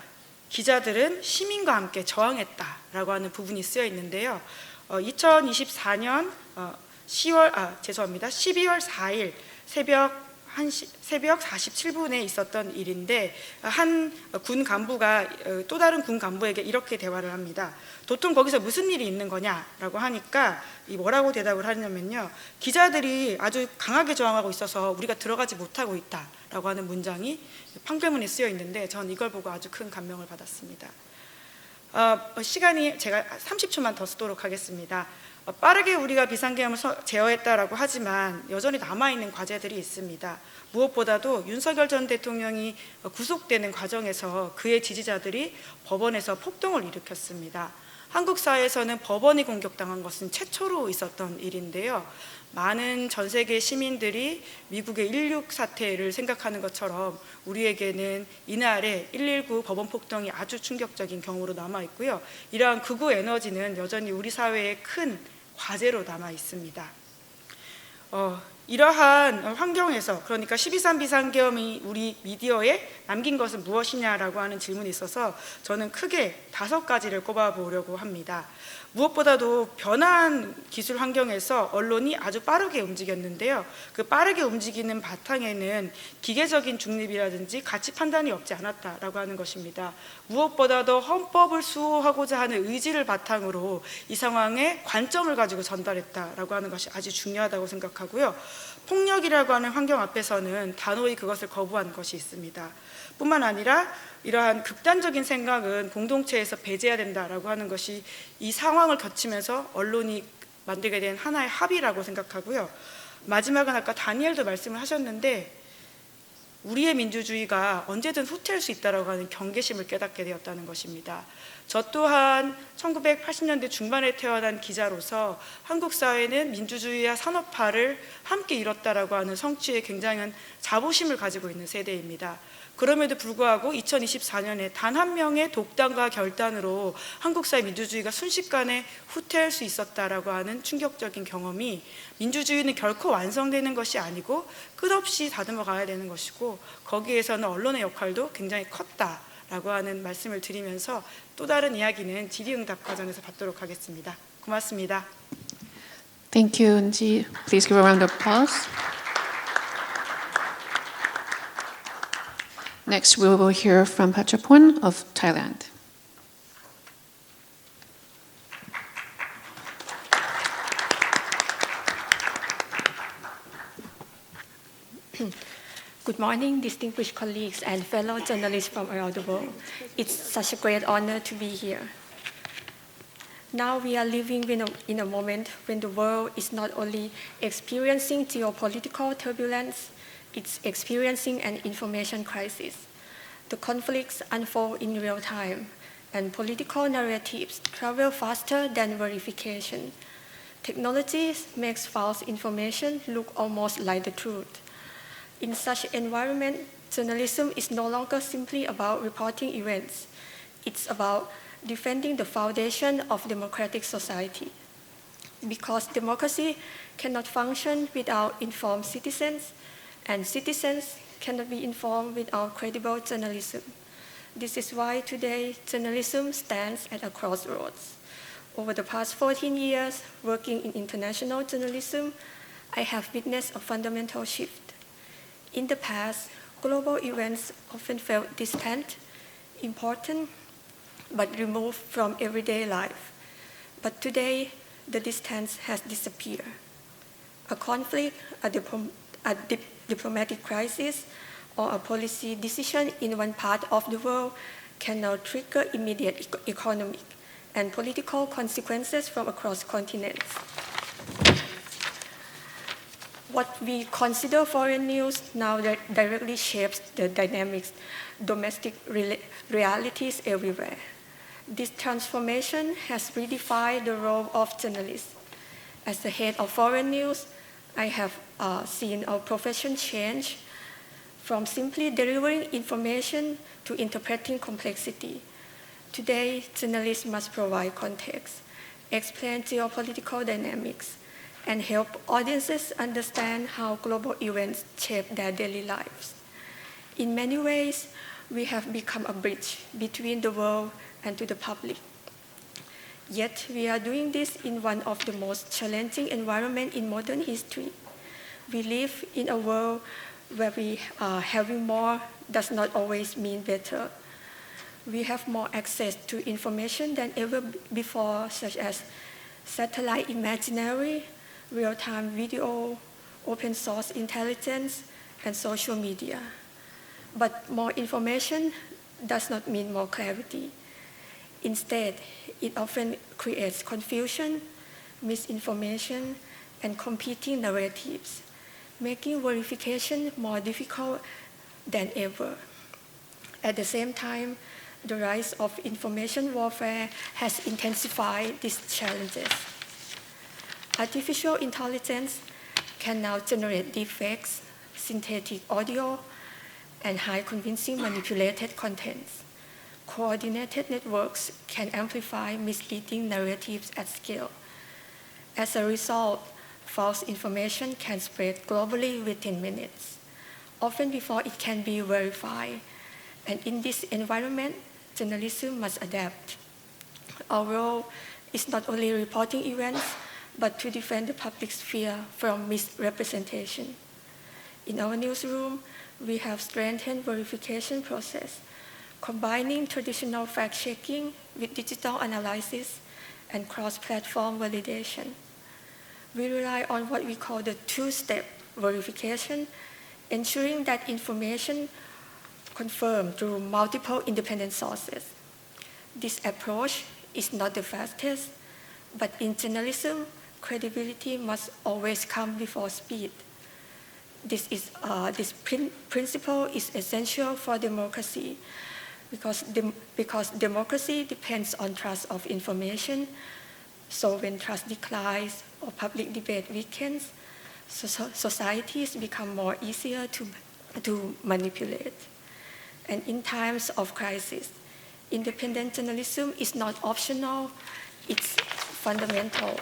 기자들은 시민과 함께 저항했다라고 하는 부분이 쓰여 있는데요. 2024년 12월 4일 새벽 47분에 있었던 일인데 한 군 간부가 또 다른 군 간부에게 이렇게 대화를 합니다. 도통 거기서 무슨 일이 있는 거냐라고 하니까 뭐라고 대답을 하냐면요. 기자들이 아주 강하게 저항하고 있어서 우리가 들어가지 못하고 있다라고 하는 문장이 판결문에 쓰여 있는데 전 이걸 보고 아주 큰 감명을 받았습니다. 시간이 제가 30초만 더 쓰도록 하겠습니다. 빠르게 우리가 비상계엄을 제어했다라고 하지만 여전히 남아있는 과제들이 있습니다. 무엇보다도 윤석열 전 대통령이 구속되는 과정에서 그의 지지자들이 법원에서 폭동을 일으켰습니다. 한국 사회에서는 법원이 공격당한 것은 최초로 있었던 일인데요. 많은 전 세계 시민들이 미국의 1.6 사태를 생각하는 것처럼 우리에게는 이날의 119 법원 폭동이 아주 충격적인 경우로 남아 있고요. 이러한 극우 에너지는 여전히 우리 사회의 큰 과제로 남아 있습니다. 이러한 환경에서, 그러니까 12.3 비상계엄이 우리 미디어에 남긴 것은 무엇이냐라고 하는 질문이 있어서 저는 크게 5가지를 꼽아보려고 합니다. 무엇보다도 변화한 기술 환경에서 언론이 아주 빠르게 움직였는데요. 그 빠르게 움직이는 바탕에는 기계적인 중립이라든지 가치 판단이 없지 않았다라고 하는 것입니다. 무엇보다도 헌법을 수호하고자 하는 의지를 바탕으로 이 상황에 관점을 가지고 전달했다라고 하는 것이 아주 중요하다고 생각하고요. 폭력이라고 하는 환경 앞에서는 단호히 그것을 거부한 것이 있습니다. 뿐만 아니라 이러한 극단적인 생각은 공동체에서 배제해야 된다라고 하는 것이 이 상황을 거치면서 언론이 만들게 된 하나의 합의라고 생각하고요. 마지막은 아까 다니엘도 말씀을 하셨는데 우리의 민주주의가 언제든 후퇴할 수 있다고 하는 경계심을 깨닫게 되었다는 것입니다. 저 또한 1980년대 중반에 태어난 기자로서 한국 사회는 민주주의와 산업화를 함께 이뤘다라고 하는 성취에 굉장한 자부심을 가지고 있는 세대입니다. 그럼에도 불구하고 2024년에 단 한 명의 독단과 결단으로 한국 사회 민주주의가 순식간에 후퇴할 수 있었다라고 하는 충격적인 경험이 민주주의는 결코 완성되는 것이 아니고 끝없이 다듬어 가야 되는 것이고 거기에서는 언론의 역할도 굉장히 컸다라고 하는 말씀을 드리면서 또 다른 이야기는 질의응답 과정에서 받도록 하겠습니다. 고맙습니다. Thank you, Eunji. Please give a round of applause. Next, we will hear from Pachapon of Thailand. Good morning, distinguished colleagues and fellow journalists from around the world. It's such a great honor to be here. Now we are living in a moment when the world is not only experiencing geopolitical turbulence, it's experiencing an information crisis. The conflicts unfold in real time, and political narratives travel faster than verification. Technology makes false information look almost like the truth. In such an environment, journalism is no longer simply about reporting events. It's about defending the foundation of democratic society. Because democracy cannot function without informed citizens, and citizens cannot be informed without credible journalism. This is why today journalism stands at a crossroads. Over the past 14 years, working in international journalism, I have witnessed a fundamental shift. In the past, global events often felt distant, important, but removed from everyday life. But today, the distance has disappeared. A conflict, a diplomatic crisis, or a policy decision in one part of the world can now trigger immediate economic and political consequences from across continents. What we consider foreign news now directly shapes the dynamics, domestic realities everywhere. This transformation has redefined the role of journalists. As the head of foreign news, I have seen our profession change from simply delivering information to interpreting complexity. Today, journalists must provide context, explain geopolitical dynamics, and help audiences understand how global events shape their daily lives. In many ways, we have become a bridge between the world and to the public. Yet, we are doing this in one of the most challenging environments in modern history. We live in a world where having more does not always mean better. We have more access to information than ever before, such as satellite imagery, real-time video, open source intelligence, and social media. But more information does not mean more clarity. Instead, it often creates confusion, misinformation, and competing narratives, making verification more difficult than ever. At the same time, the rise of information warfare has intensified these challenges. Artificial intelligence can now generate deepfakes, synthetic audio, and high convincing manipulated contents. Coordinated networks can amplify misleading narratives at scale. As a result, false information can spread globally within minutes, often before it can be verified. And in this environment, journalism must adapt. Our role is not only reporting events, but to defend the public sphere from misrepresentation. In our newsroom, we have strengthened verification process, combining traditional fact-checking with digital analysis and cross-platform validation. We rely on what we call the two-step verification, ensuring that information confirmed through multiple independent sources. This approach is not the fastest, but in journalism, credibility must always come before speed. This principle is essential for democracy because democracy depends on trust of information. So when trust declines or public debate weakens, societies become more easier to manipulate. And in times of crisis, independent journalism is not optional, it's fundamental.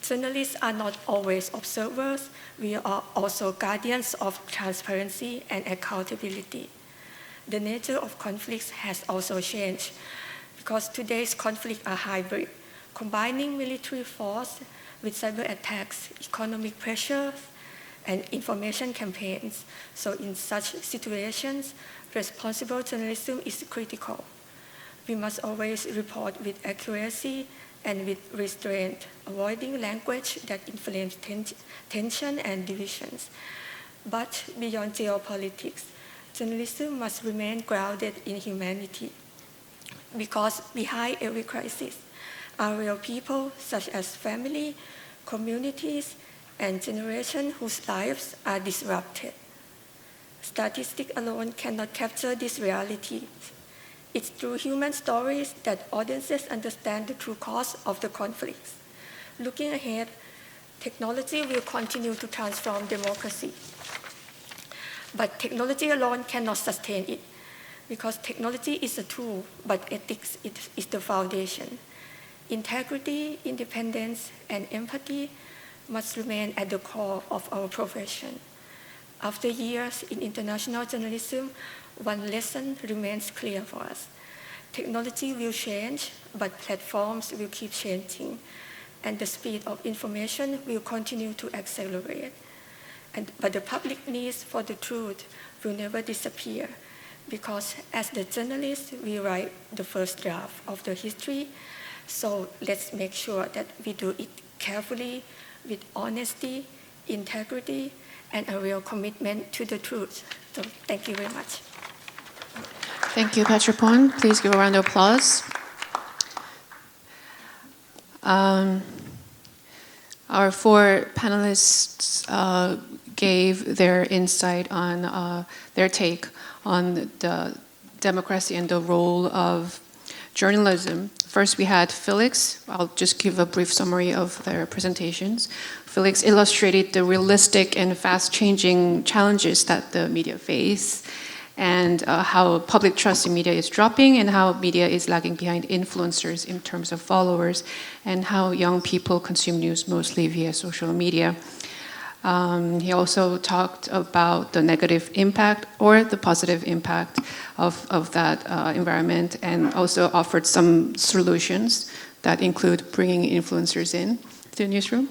Journalists are not always observers, we are also guardians of transparency and accountability. The nature of conflicts has also changed because today's conflicts are hybrid, combining military force with cyber attacks, economic pressures, and information campaigns. So in such situations, responsible journalism is critical. We must always report with accuracy and with restraint, avoiding language that inflames tension and divisions. But beyond geopolitics, journalism must remain grounded in humanity, because behind every crisis are real people such as family, communities, and generations whose lives are disrupted. Statistics alone cannot capture this reality. It's through human stories that audiences understand the true cause of the conflicts. Looking ahead, technology will continue to transform democracy. But technology alone cannot sustain it, because technology is a tool, but ethics is the foundation. Integrity, independence, and empathy must remain at the core of our profession. After years in international journalism, one lesson remains clear for us. Technology will change, but platforms will keep changing, and the speed of information will continue to accelerate. But the public needs for the truth will never disappear, because as the journalists, we write the first draft of the history, so let's make sure that we do it carefully, with honesty, integrity, and a real commitment to the truth. So thank you very much. Thank you, Petrapon. Please give a round of applause. Our four panelists gave their insight on their take on the democracy and the role of journalism. First, we had Felix. I'll just give a brief summary of their presentations. Felix illustrated the realistic and fast-changing challenges that the media face, and how public trust in media is dropping, and how media is lagging behind influencers in terms of followers, and how young people consume news mostly via social media. He also talked about the negative impact or the positive impact of that environment, and also offered some solutions that include bringing influencers in to the newsroom.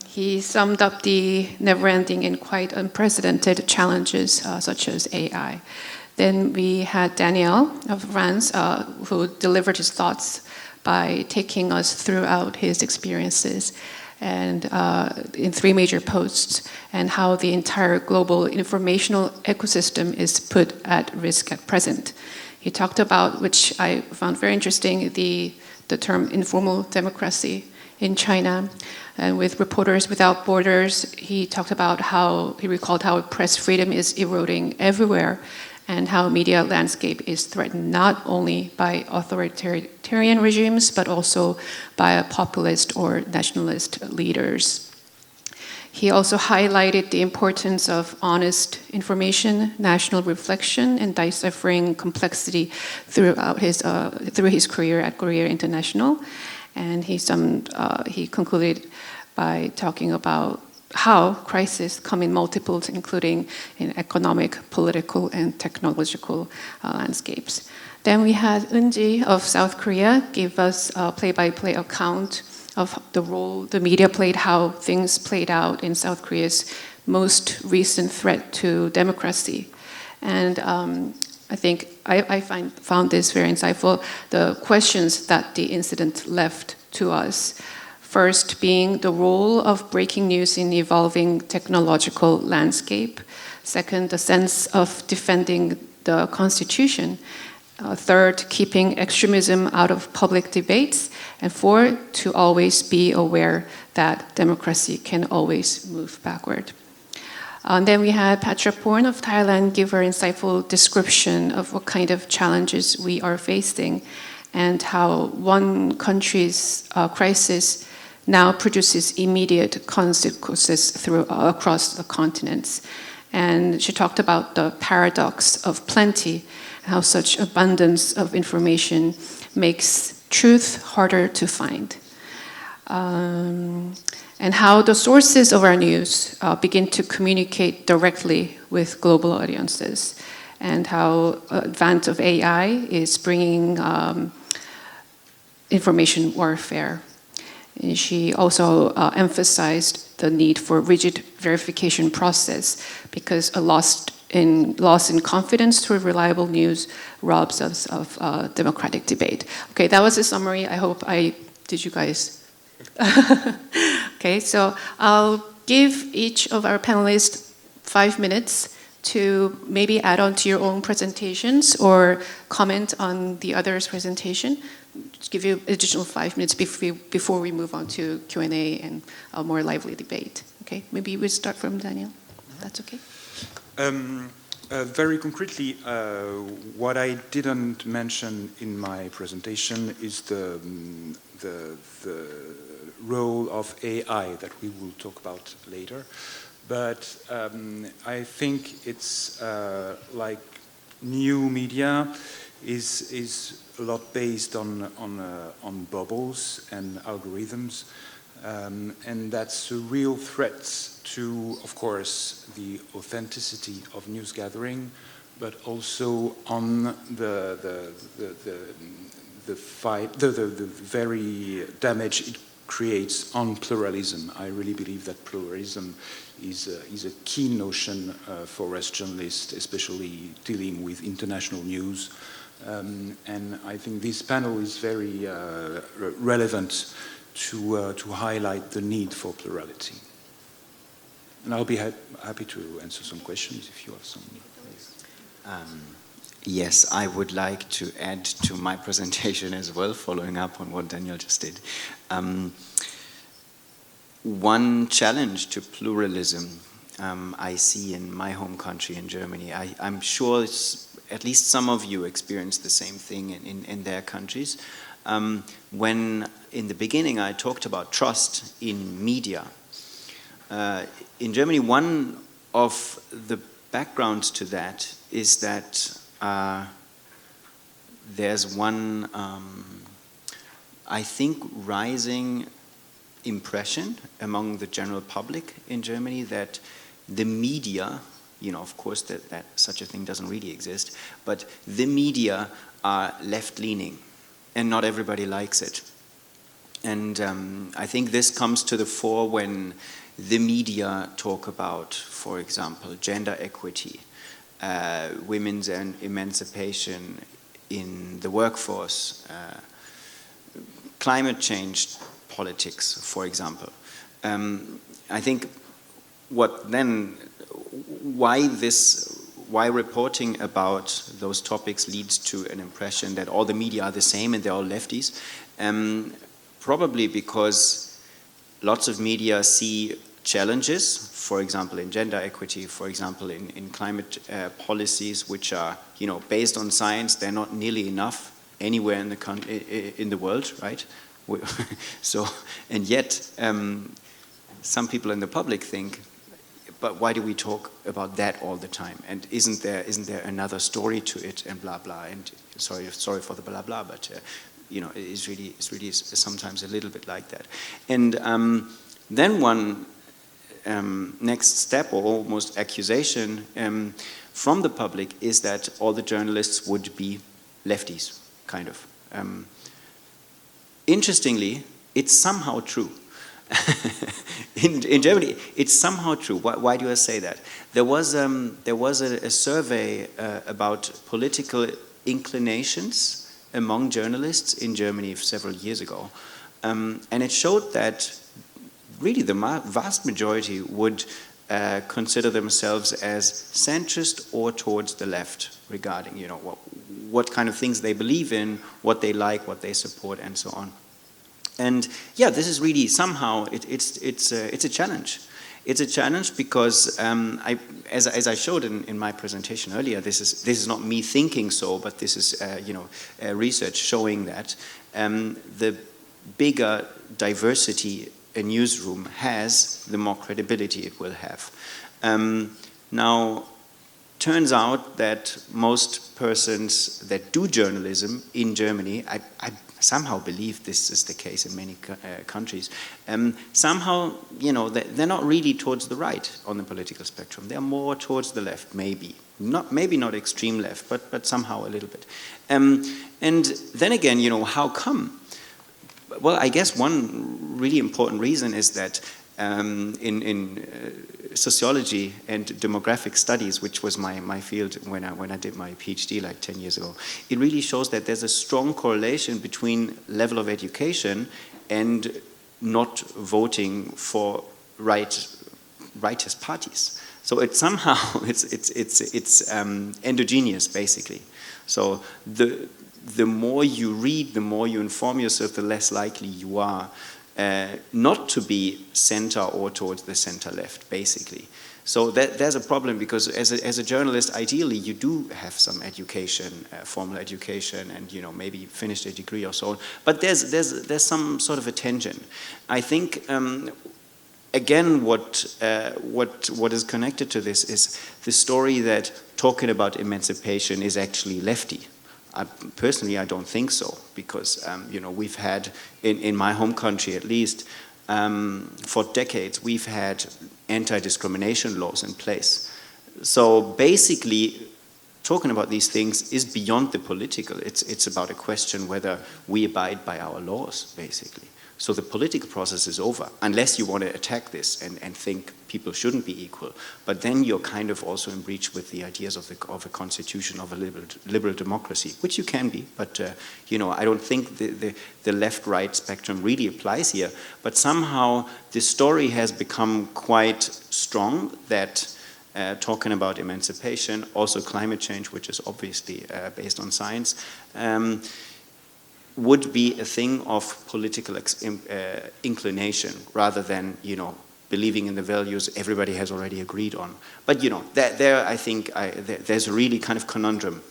He summed up the never-ending and quite unprecedented challenges such as AI. Then we had Daniel of France, who delivered his thoughts by taking us throughout his experiences and in three major posts, and how the entire global informational ecosystem is put at risk at present. He talked about, which I found very interesting, the the term informal democracy in China. And with Reporters Without Borders, he talked about how, he recalled how press freedom is eroding everywhere and how media landscape is threatened not only by authoritarian regimes, but also by populist or nationalist leaders. He also highlighted the importance of honest information, national reflection, and deciphering complexity throughout through his career at Korea International. And he concluded by talking about how crises come in multiples, including in economic, political, and technological landscapes. Then we had Eun-ji of South Korea give us a play-by-play account of the role the media played, how things played out in South Korea's most recent threat to democracy. And I think I found this very insightful, the questions that the incident left to us. First being the role of breaking news in evolving technological landscape. Second, the sense of defending the Constitution. Third, keeping extremism out of public debates. And fourth, to always be aware that democracy can always move backward. And then we had Patraporn of Thailand give her insightful description of what kind of challenges we are facing and how one country's crisis now produces immediate consequences across the continents. And she talked about the paradox of plenty, how such abundance of information makes truth harder to find. And how the sources of our news begin to communicate directly with global audiences, and how advent of AI is bringing information warfare. And she also emphasized the need for rigid verification process because a loss in confidence through reliable news robs us of democratic debate. Okay, that was a summary. I hope I did you guys. Okay, so I'll give each of our panelists 5 minutes to maybe add on to your own presentations or comment on the other's presentation. Just give you additional 5 minutes before we move on to Q&A and a more lively debate. Okay, maybe we start from Daniel. That's okay. Very concretely, what I didn't mention in my presentation is the role of AI that we will talk about later. But I think it's like new media is a lot based on bubbles and algorithms, and that's a real threat to, of course, the authenticity of news gathering, but also on the very damage it creates on pluralism. I really believe that pluralism is a key notion for us journalists, especially dealing with international news. And I think this panel is very relevant to highlight the need for plurality. And I'll be happy to answer some questions if you have some. Yes, I would like to add to my presentation as well, following up on what Daniel just did. One challenge to pluralism I see in my home country, in Germany. I'm sure at least some of you experience the same thing in their countries. When in the beginning I talked about trust in media, in Germany, one of the backgrounds to that is that there's one, I think, rising impression among the general public in Germany that the media, of course that such a thing doesn't really exist, but the media are left-leaning and not everybody likes it. And I think this comes to the fore when the media talk about, for example, gender equity, women's emancipation in the workforce, climate change politics, for example. I think why reporting about those topics leads to an impression that all the media are the same and they're all lefties, Probably because lots of media see challenges, for example, in gender equity, for example, in climate policies, which are, based on science. They're not nearly enough anywhere in the world, right? So, and yet, some people in the public think, but why do we talk about that all the time? And isn't there another story to it? And blah blah. And sorry for the blah blah, but it's really sometimes a little bit like that. And then one next step, or almost accusation from the public, is that all the journalists would be lefties, kind of. Interestingly, it's somehow true. In Germany, it's somehow true. Why do I say that? There was a survey about political inclinations among journalists in Germany several years ago, and it showed that really the vast majority would consider themselves as centrist or towards the left regarding what kind of things they believe in, what they like, what they support, and so on. And yeah, this is really somehow it's a challenge. It's a challenge because as I showed in my presentation earlier, this is not me thinking so, but this is research showing that the bigger diversity a newsroom has, the more credibility it will have. Now, turns out that most persons that do journalism in Germany, I somehow believe this is the case in many countries, somehow, they're not really towards the right on the political spectrum. They're more towards the left, maybe. Maybe not extreme left, but somehow a little bit. And then again, how come? Well, I guess one really important reason is that in sociology and demographic studies, which was my field when I did my PhD like 10 years ago, it really shows that there's a strong correlation between level of education and not voting for rightist parties. So it's somehow it's endogenous, basically. So the more you read, the more you inform yourself, the less likely you are not to be center or towards the center left, basically. So there's a problem, because as a journalist, ideally you do have some education, formal education, and maybe finished a degree or so. But there's some sort of a tension. I think again, what is connected to this is the story that talking about emancipation is actually lefty. Personally, I don't think so, because we've had, in my home country at least, for decades, we've had anti-discrimination laws in place. So basically, talking about these things is beyond the political. It's about a question whether we abide by our laws, basically. So the political process is over, unless you want to attack this and think people shouldn't be equal. But then you're kind of also in breach with the ideas of a constitution, of a liberal democracy, which you can be. But I don't think the left-right spectrum really applies here. But somehow the story has become quite strong that talking about emancipation, also climate change, which is obviously based on science, would be a thing of political inclination, rather than believing in the values everybody has already agreed on. But there I think there's a really kind of conundrum.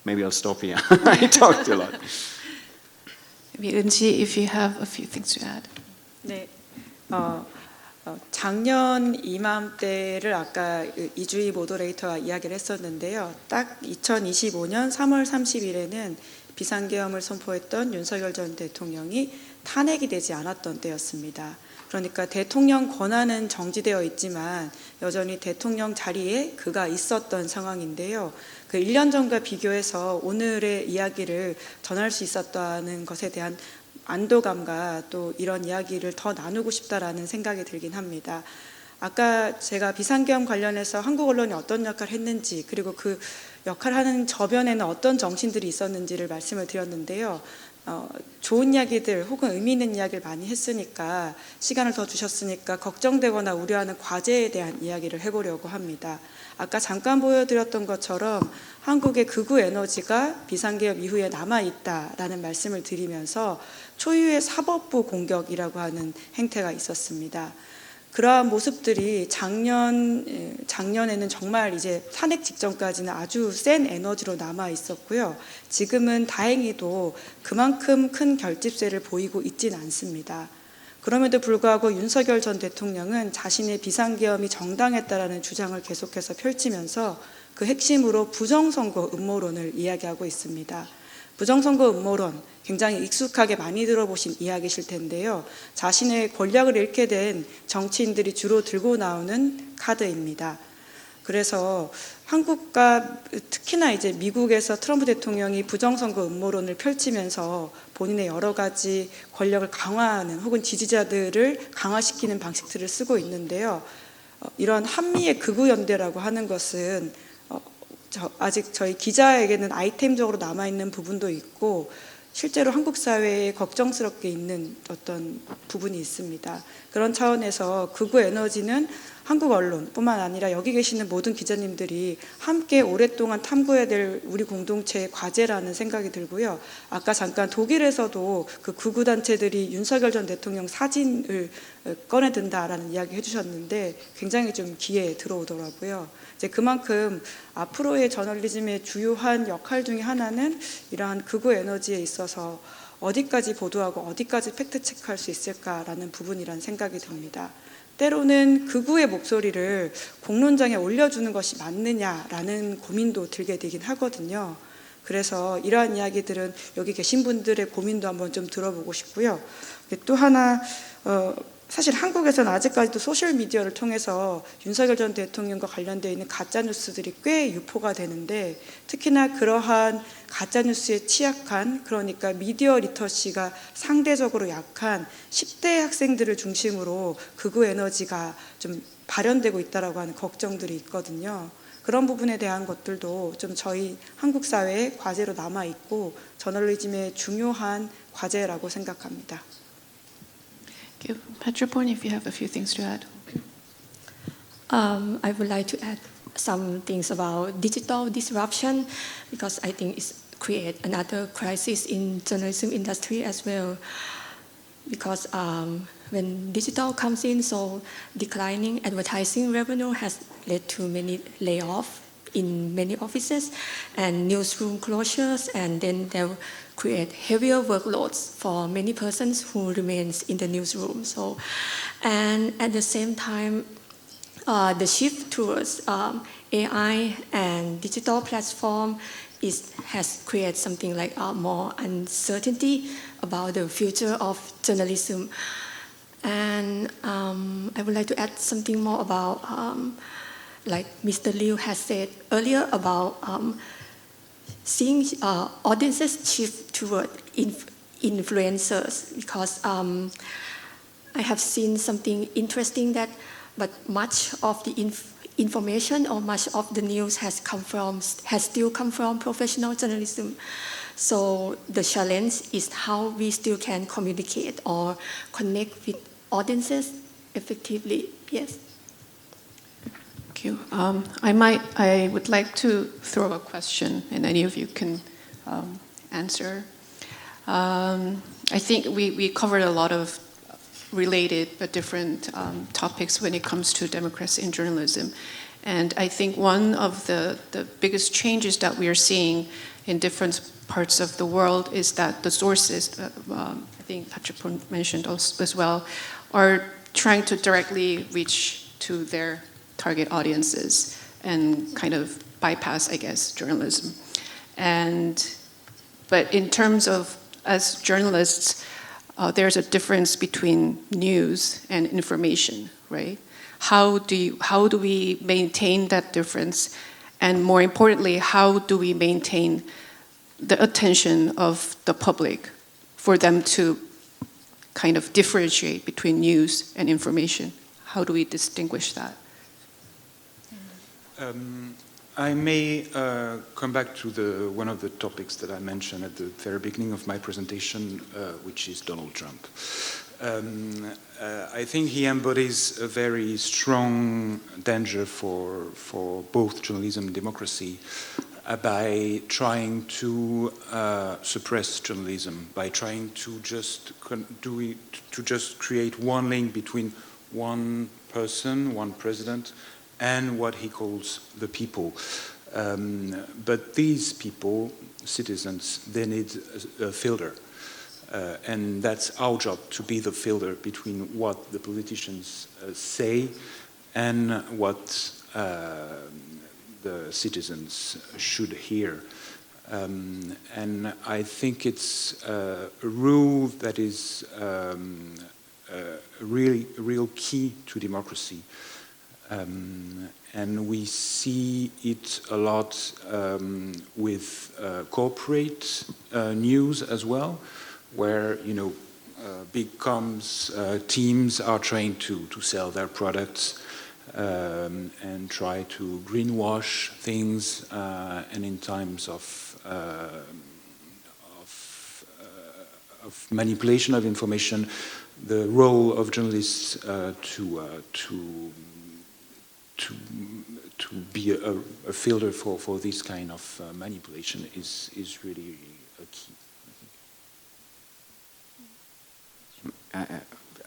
Maybe I'll stop here. I talked a lot. Maybe Eunji, if you have a few things to add. 네. 작년 이맘때를 아까 이주희 모더레이터와 이야기를 했었는데요. 딱 2025년 3월 30일에는 비상계엄을 선포했던 윤석열 전 대통령이 탄핵이 되지 않았던 때였습니다. 그러니까 대통령 권한은 정지되어 있지만 여전히 대통령 자리에 그가 있었던 상황인데요. 그 1년 전과 비교해서 오늘의 이야기를 전할 수 있었다는 것에 대한 안도감과 또 이런 이야기를 더 나누고 싶다라는 생각이 들긴 합니다. 아까 제가 비상계엄 관련해서 한국 언론이 어떤 역할을 했는지, 그리고 그 역할을 하는 저변에는 어떤 정신들이 있었는지를 말씀을 드렸는데요. 좋은 이야기들 혹은 의미 있는 이야기를 많이 했으니까 시간을 더 주셨으니까 걱정되거나 우려하는 과제에 대한 이야기를 해보려고 합니다. 아까 잠깐 보여드렸던 것처럼 한국의 극우 에너지가 비상계엄 이후에 남아있다라는 말씀을 드리면서 초유의 사법부 공격이라고 하는 행태가 있었습니다. 그러한 모습들이 작년에는 정말 이제 탄핵 직전까지는 아주 센 에너지로 남아 있었고요. 지금은 다행히도 그만큼 큰 결집세를 보이고 있진 않습니다. 그럼에도 불구하고 윤석열 전 대통령은 자신의 비상계엄이 정당했다라는 주장을 계속해서 펼치면서 그 핵심으로 부정선거 음모론을 이야기하고 있습니다. 부정선거 음모론, 굉장히 익숙하게 많이 들어보신 이야기실 텐데요. 자신의 권력을 잃게 된 정치인들이 주로 들고 나오는 카드입니다. 그래서 한국과 특히나 이제 미국에서 트럼프 대통령이 부정선거 음모론을 펼치면서 본인의 여러 가지 권력을 강화하는 혹은 지지자들을 강화시키는 방식들을 쓰고 있는데요. 이런 한미의 극우연대라고 하는 것은 아직 저희 기자에게는 아이템적으로 남아있는 부분도 있고 실제로 한국 사회에 걱정스럽게 있는 어떤 부분이 있습니다. 그런 차원에서 극우 에너지는 한국 언론뿐만 아니라 여기 계시는 모든 기자님들이 함께 오랫동안 탐구해야 될 우리 공동체의 과제라는 생각이 들고요. 아까 잠깐 독일에서도 그 극우 단체들이 윤석열 전 대통령 사진을 꺼내든다라는 이야기 해주셨는데 굉장히 좀 귀에 들어오더라고요. 이제 그만큼 앞으로의 저널리즘의 주요한 역할 중에 하나는 이러한 극우 에너지에 있어서 어디까지 보도하고 어디까지 팩트체크할 수 있을까라는 부분이라는 생각이 듭니다. 때로는 극우의 목소리를 공론장에 올려주는 것이 맞느냐라는 고민도 들게 되긴 하거든요. 그래서 이러한 이야기들은 여기 계신 분들의 고민도 한번 좀 들어보고 싶고요. 또 하나 사실 한국에서는 아직까지도 소셜미디어를 통해서 윤석열 전 대통령과 관련되어 있는 가짜뉴스들이 꽤 유포가 되는데 특히나 그러한 가짜뉴스에 취약한 그러니까 미디어 리터시가 상대적으로 약한 10대 학생들을 중심으로 극우 에너지가 좀 발현되고 있다고 하는 걱정들이 있거든요. 그런 부분에 대한 것들도 좀 저희 한국 사회의 과제로 남아있고 저널리즘의 중요한 과제라고 생각합니다. Petroporn, if you have a few things to add. I would like to add some things about digital disruption because I think it creates another crisis in journalism industry as well. Because when digital comes in, so declining advertising revenue has led to many layoffs in many offices and newsroom closures, and then they will create heavier workloads for many persons who remains in the newsroom. So, and at the same time, the shift towards AI and digital platform has created something like more uncertainty about the future of journalism. And I would like to add something more about, like Mr. Liu has said earlier about seeing audiences shift toward influencers, because I have seen something interesting that, but much of the information or much of the news has still come from professional journalism. So the challenge is how we still can communicate or connect with audiences effectively. Yes. Thank you. I would like to throw a question, and any of you can answer. I think we covered a lot of related but different topics when it comes to democracy in journalism. And I think one of the biggest changes that we are seeing in different parts of the world is that the sources, I think Patrick mentioned as well, are trying to directly reach to their target audiences and kind of bypass, I guess, journalism. But in terms of, as journalists, there's a difference between news and information, right? How do we maintain that difference? And more importantly, how do we maintain the attention of the public for them to kind of differentiate between news and information? How do we distinguish that? I may come back to one of the topics that I mentioned at the very beginning of my presentation, which is Donald Trump. I think he embodies a very strong danger for both journalism and democracy by trying to suppress journalism, by trying to just create one link between one person, one president, and what he calls the people. But these people, citizens, they need a filter. And that's our job, to be the filter between what the politicians say and what the citizens should hear. And I think it's a rule that is a real key to democracy. And we see it a lot with corporate news as well, where big comms teams are trying to sell their products and try to greenwash things, and in times of manipulation of information, the role of journalists to be a filter for this kind of manipulation is really a key.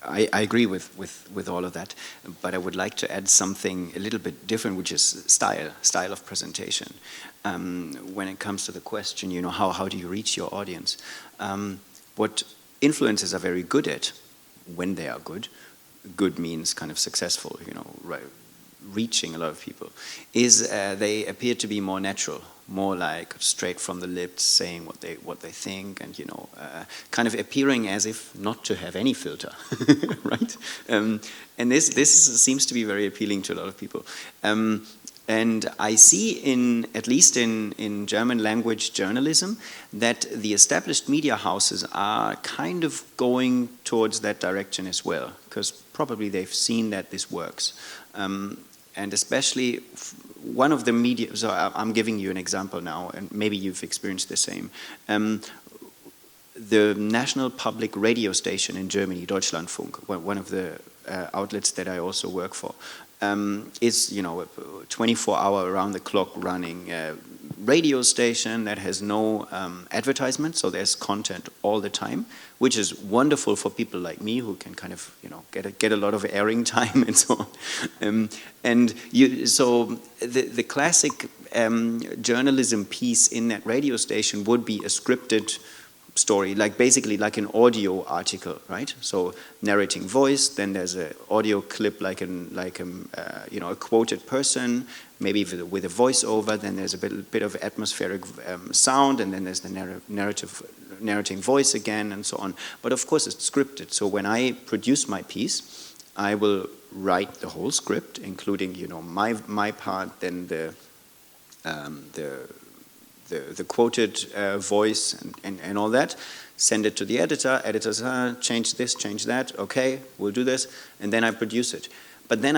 I agree with all of that, but I would like to add something a little bit different, which is style of presentation. When it comes to the question, how do you reach your audience? What influencers are very good at, when they are good means kind of successful, right, reaching a lot of people, is they appear to be more natural, more like straight from the lips, saying what they think, and kind of appearing as if not to have any filter, right? And this seems to be very appealing to a lot of people. And I see at least in German language journalism, that the established media houses are kind of going towards that direction as well, because probably they've seen that this works. And especially one of the media, so I'm giving you an example now, and maybe you've experienced the same. The national public radio station in Germany, Deutschlandfunk, one of the outlets that I also work for, is a 24-hour around-the-clock running radio station that has no advertisement, so there's content all the time, which is wonderful for people like me who can kind of get a lot of airing time and so on. So the classic journalism piece in that radio station would be a scripted story, basically like an audio article, right? So narrating voice, then there's an audio clip like a quoted person, maybe with a voiceover, then there's a bit of atmospheric sound, and then there's the narrating voice again, and so on. But of course it's scripted, so when I produce my piece, I will write the whole script, including my part, then the quoted voice and all that, send it to the editor. Editor says, change this, change that, okay, we'll do this, and then I produce it. But then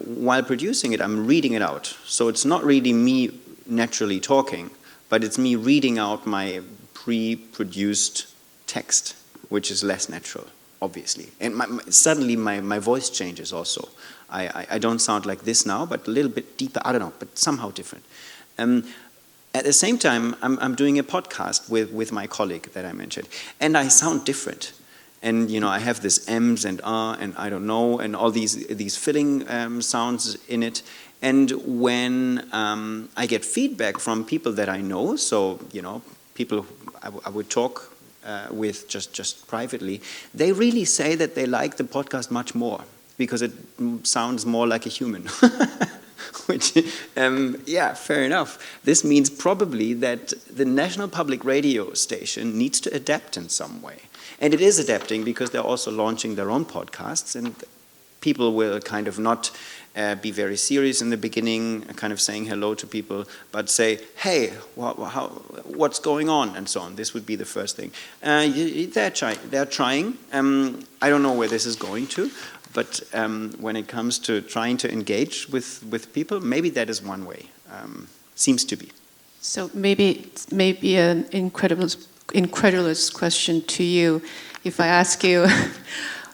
while producing it, I'm reading it out. So it's not really me naturally talking, but it's me reading out my pre-produced text, which is less natural, obviously. And suddenly my voice changes also. I don't sound like this now, but a little bit deeper, I don't know, but somehow different. At the same time, I'm doing a podcast with my colleague that I mentioned, and I sound different. And I have this M's and and I don't know, and all these filling sounds in it. And when I get feedback from people that I know, so people I would talk with just privately, they really say that they like the podcast much more because it sounds more like a human. Which, fair enough. This means probably that the National Public Radio station needs to adapt in some way. And it is adapting because they're also launching their own podcasts, and people will kind of not be very serious in the beginning, kind of saying hello to people, but say, hey, what's going on, and so on. This would be the first thing. They're trying. I don't know where this is going to. But when it comes to trying to engage with people, maybe that is one way. seems to be. So maybe an incredulous question to you. If I ask you,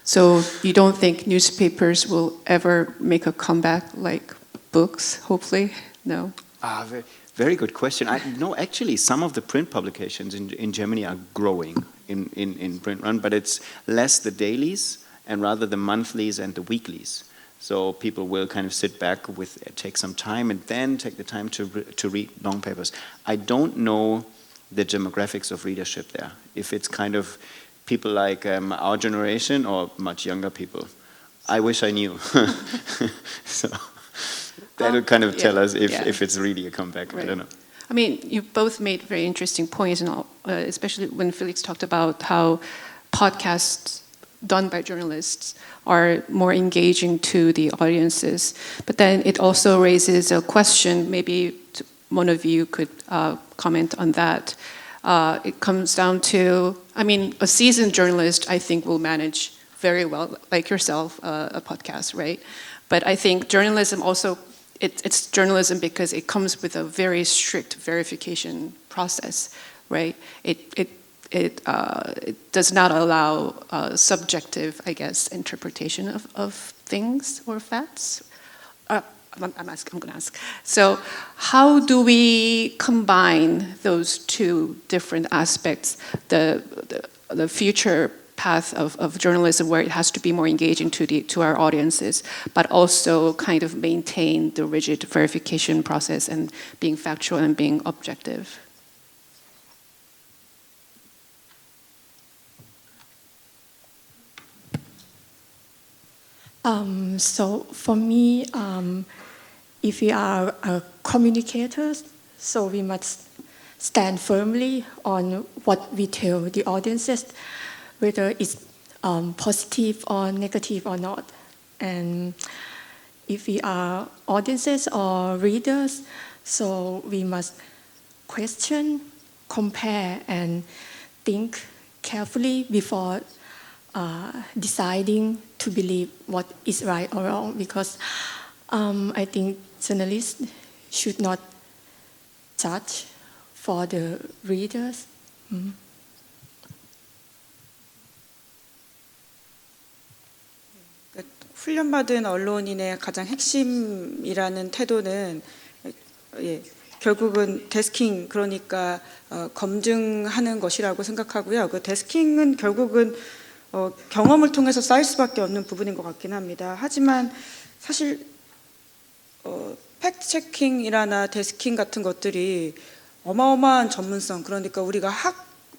so you don't think newspapers will ever make a comeback like books, hopefully? No? Very, very good question. No, actually, some of the print publications in Germany are growing in print run, but it's less the dailies and rather the monthlies and the weeklies. So people will kind of sit back take some time and then take the time to read long papers. I don't know the demographics of readership there. If it's kind of people like our generation or much younger people. I wish I knew. So that would kind of tell us if it's really a comeback. Right. I don't know. I mean, you both made very interesting points, and especially when Felix talked about how podcasts done by journalists are more engaging to the audiences. But then it also raises a question, maybe one of you could comment on that. It comes down to, I mean, a seasoned journalist, I think, will manage very well, like yourself, a podcast, right? But I think journalism also, it's journalism because it comes with a very strict verification process, right? It does not allow subjective, I guess, interpretation of things or facts. I'm going to ask. So how do we combine those two different aspects, the future path of journalism where it has to be more engaging to our audiences, but also kind of maintain the rigid verification process and being factual and being objective? So for me, if we are communicators, so we must stand firmly on what we tell the audiences, whether it's positive or negative or not. And if we are audiences or readers, so we must question, compare, and think carefully before deciding to believe what is right or wrong, because I think journalists should not judge for the readers. 훈련받은 언론인의 가장 핵심이라는 태도는 결국은 데스킹, 그러니까 검증하는 것이라고 생각하고요. 그 데스킹은 결국은 경험을 통해서 쌓일 수밖에 없는 부분인 것 같긴 합니다. 하지만 사실 팩트 체킹이라나 데스킹 같은 것들이 어마어마한 전문성, 그러니까 우리가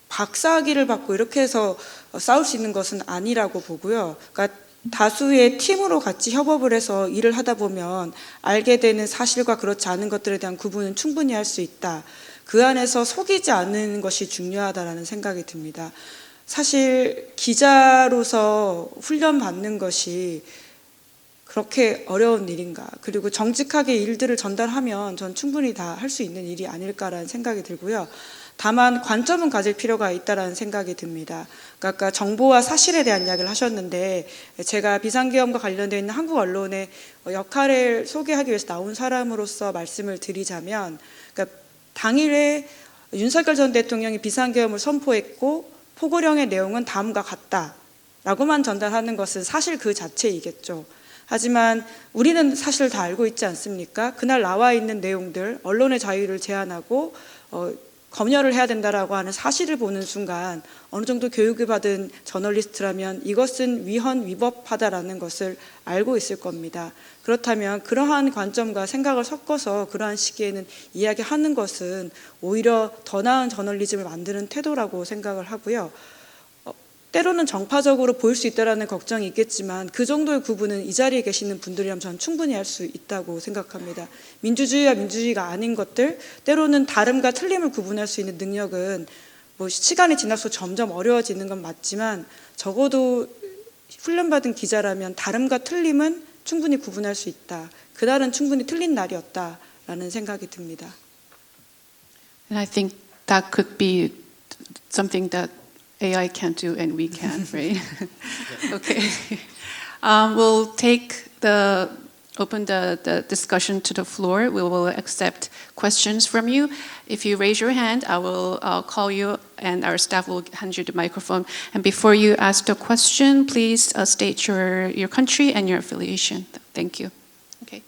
박사학위를 받고 이렇게 해서 싸울 수 있는 것은 아니라고 보고요. 그러니까 다수의 팀으로 같이 협업을 해서 일을 하다 보면 알게 되는 사실과 그렇지 않은 것들에 대한 구분은 충분히 할 수 있다. 그 안에서 속이지 않는 것이 중요하다라는 생각이 듭니다. 사실 기자로서 훈련받는 것이 그렇게 어려운 일인가, 그리고 정직하게 일들을 전달하면 전 충분히 다 할 수 있는 일이 아닐까라는 생각이 들고요. 다만 관점은 가질 필요가 있다라는 생각이 듭니다. 그러니까 아까 정보와 사실에 대한 이야기를 하셨는데, 제가 비상계엄과 관련되어 있는 한국 언론의 역할을 소개하기 위해서 나온 사람으로서 말씀을 드리자면, 그러니까 당일에 윤석열 전 대통령이 비상계엄을 선포했고 포고령의 내용은 다음과 같다라고만 전달하는 것은 사실 그 자체이겠죠. 하지만 우리는 사실 다 알고 있지 않습니까? 그날 나와 있는 내용들, 언론의 자유를 제한하고 검열을 해야 된다라고 하는 사실을 보는 순간 어느 정도 교육을 받은 저널리스트라면 이것은 위헌위법하다라는 것을 알고 있을 겁니다. 그렇다면 그러한 관점과 생각을 섞어서 그러한 시기에는 이야기하는 것은 오히려 더 나은 저널리즘을 만드는 태도라고 생각을 하고요. 때로는 정파적으로 보일 수 있다는 걱정이 있겠지만 그 정도의 구분은 이 자리에 계시는 분들이라면 저는 충분히 할 수 있다고 생각합니다. 민주주의와 민주주의가 아닌 것들, 때로는 다름과 틀림을 구분할 수 있는 능력은 시간이 지날수록 점점 어려워지는 건 맞지만 적어도 훈련받은 기자라면 다름과 틀림은 충분히 구분할 수 있다. 그날은 충분히 틀린 날이었다라는 생각이 듭니다. And I think that could be something that AI can't do and we can, right? Okay. We'll take the open the discussion to the floor. We will accept questions from you. If you raise your hand, I will call you and our staff will hand you the microphone. And before you ask the question, please state your country and your affiliation. Thank you. Okay.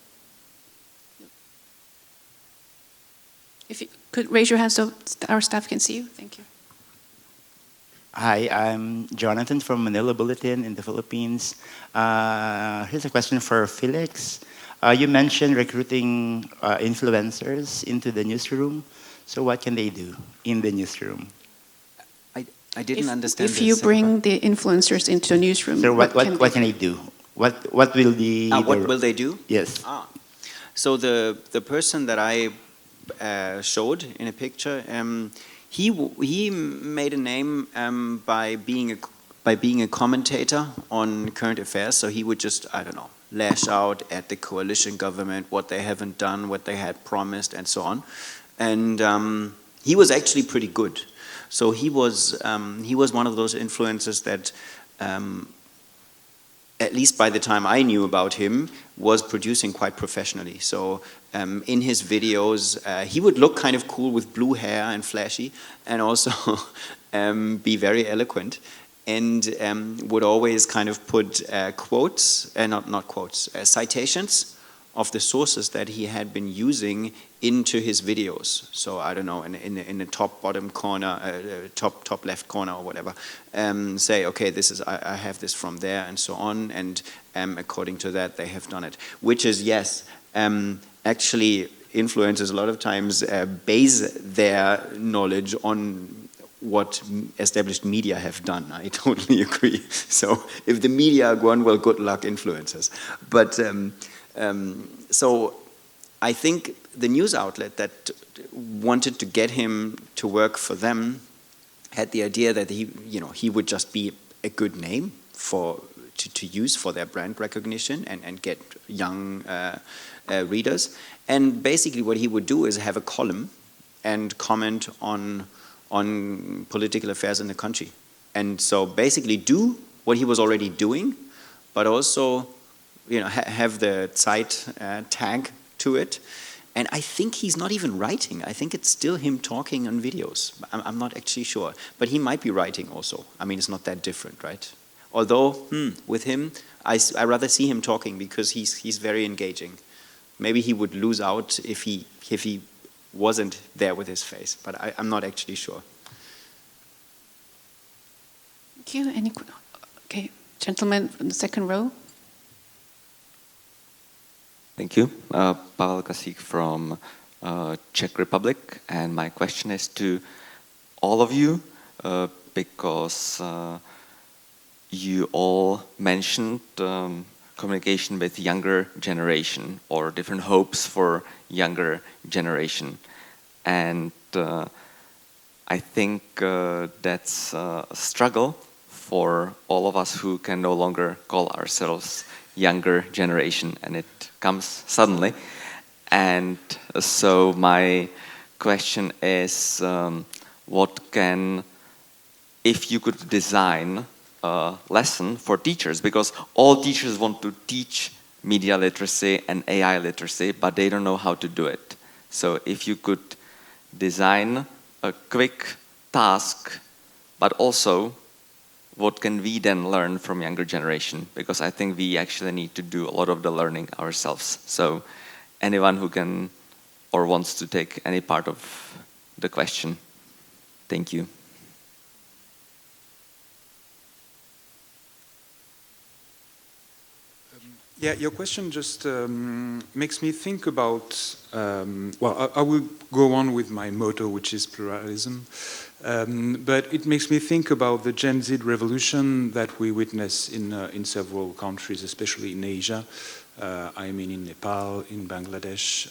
If you could raise your hand so our staff can see you. Thank you. Hi, I'm Jonathan from Manila Bulletin in the Philippines. Here's a question for Felix. You mentioned recruiting influencers into the newsroom. So what can they do in the newsroom? I didn't understand If you this. bring the influencers into the newsroom, So what can they do? What will the... What will they do? Yes. So the person that I showed in a picture, he made a name by being a commentator on current affairs. So he would just, I don't know, lash out at the coalition government, what they haven't done, what they had promised, and so on. And he was actually pretty good. So he was one of those influencers that, at least by the time I knew about him, was producing quite professionally. So in his videos, he would look kind of cool with blue hair and flashy, and also be very eloquent, and would always kind of put quotes, not quotes, citations of the sources that he had been using into his videos. So I don't know, in the top bottom corner, top left corner or whatever, say, okay, this is I have this from there and so on, and according to that they have done it. Which is, yes, actually influencers a lot of times base their knowledge on what established media have done. I totally agree. So if the media are gone, well, good luck influencers. But so I think the news outlet that wanted to get him to work for them had the idea that he would just be a good name to use for their brand recognition and get young readers. And basically what he would do is have a column and comment on political affairs in the country. And so basically do what he was already doing, but also have the Zeit tag to it. And I think he's not even writing. I think it's still him talking on videos. I'm not actually sure. But he might be writing also. I mean, it's not that different, right? Although, with him, I rather see him talking because he's very engaging. Maybe he would lose out if he wasn't there with his face. But I'm not actually sure. Thank you. Okay, gentleman from the second row. Thank you. Pavel Kasík from Czech Republic, and my question is to all of you because you all mentioned communication with younger generation or different hopes for younger generation, and I think that's a struggle for all of us who can no longer call ourselves younger generation, and it comes suddenly. And so my question is, if you could design a lesson for teachers, because all teachers want to teach media literacy and AI literacy, but they don't know how to do it. So if you could design a quick task, but also what can we then learn from younger generation? Because I think we actually need to do a lot of the learning ourselves. So anyone who can or wants to take any part of the question. Thank you. Yeah, your question just makes me think about, well, I will go on with my motto, which is pluralism, but it makes me think about the Gen Z revolution that we witness in several countries, especially in Asia. I mean in Nepal, in Bangladesh,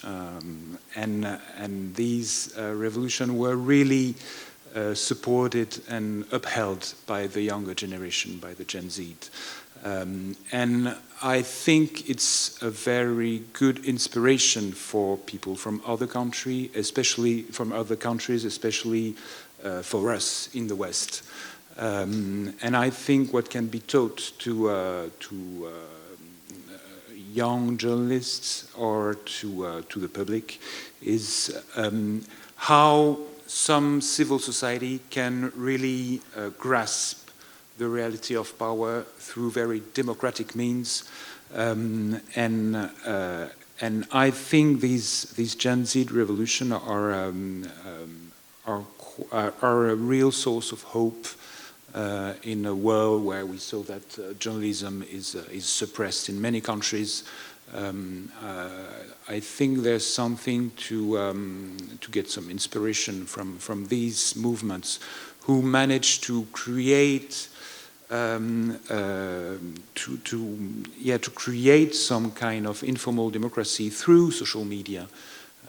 and these revolutions were really supported and upheld by the younger generation, by the Gen Z. And I think it's a very good inspiration for people from other countries, especially for us in the West. And I think what can be taught to young journalists or to the public is how some civil society can really grasp the reality of power through very democratic means, and I think these Gen Z revolution are a real source of hope in a world where we saw that journalism is suppressed in many countries. I think there's something to get some inspiration from these movements, who manage to create to create some kind of informal democracy through social media,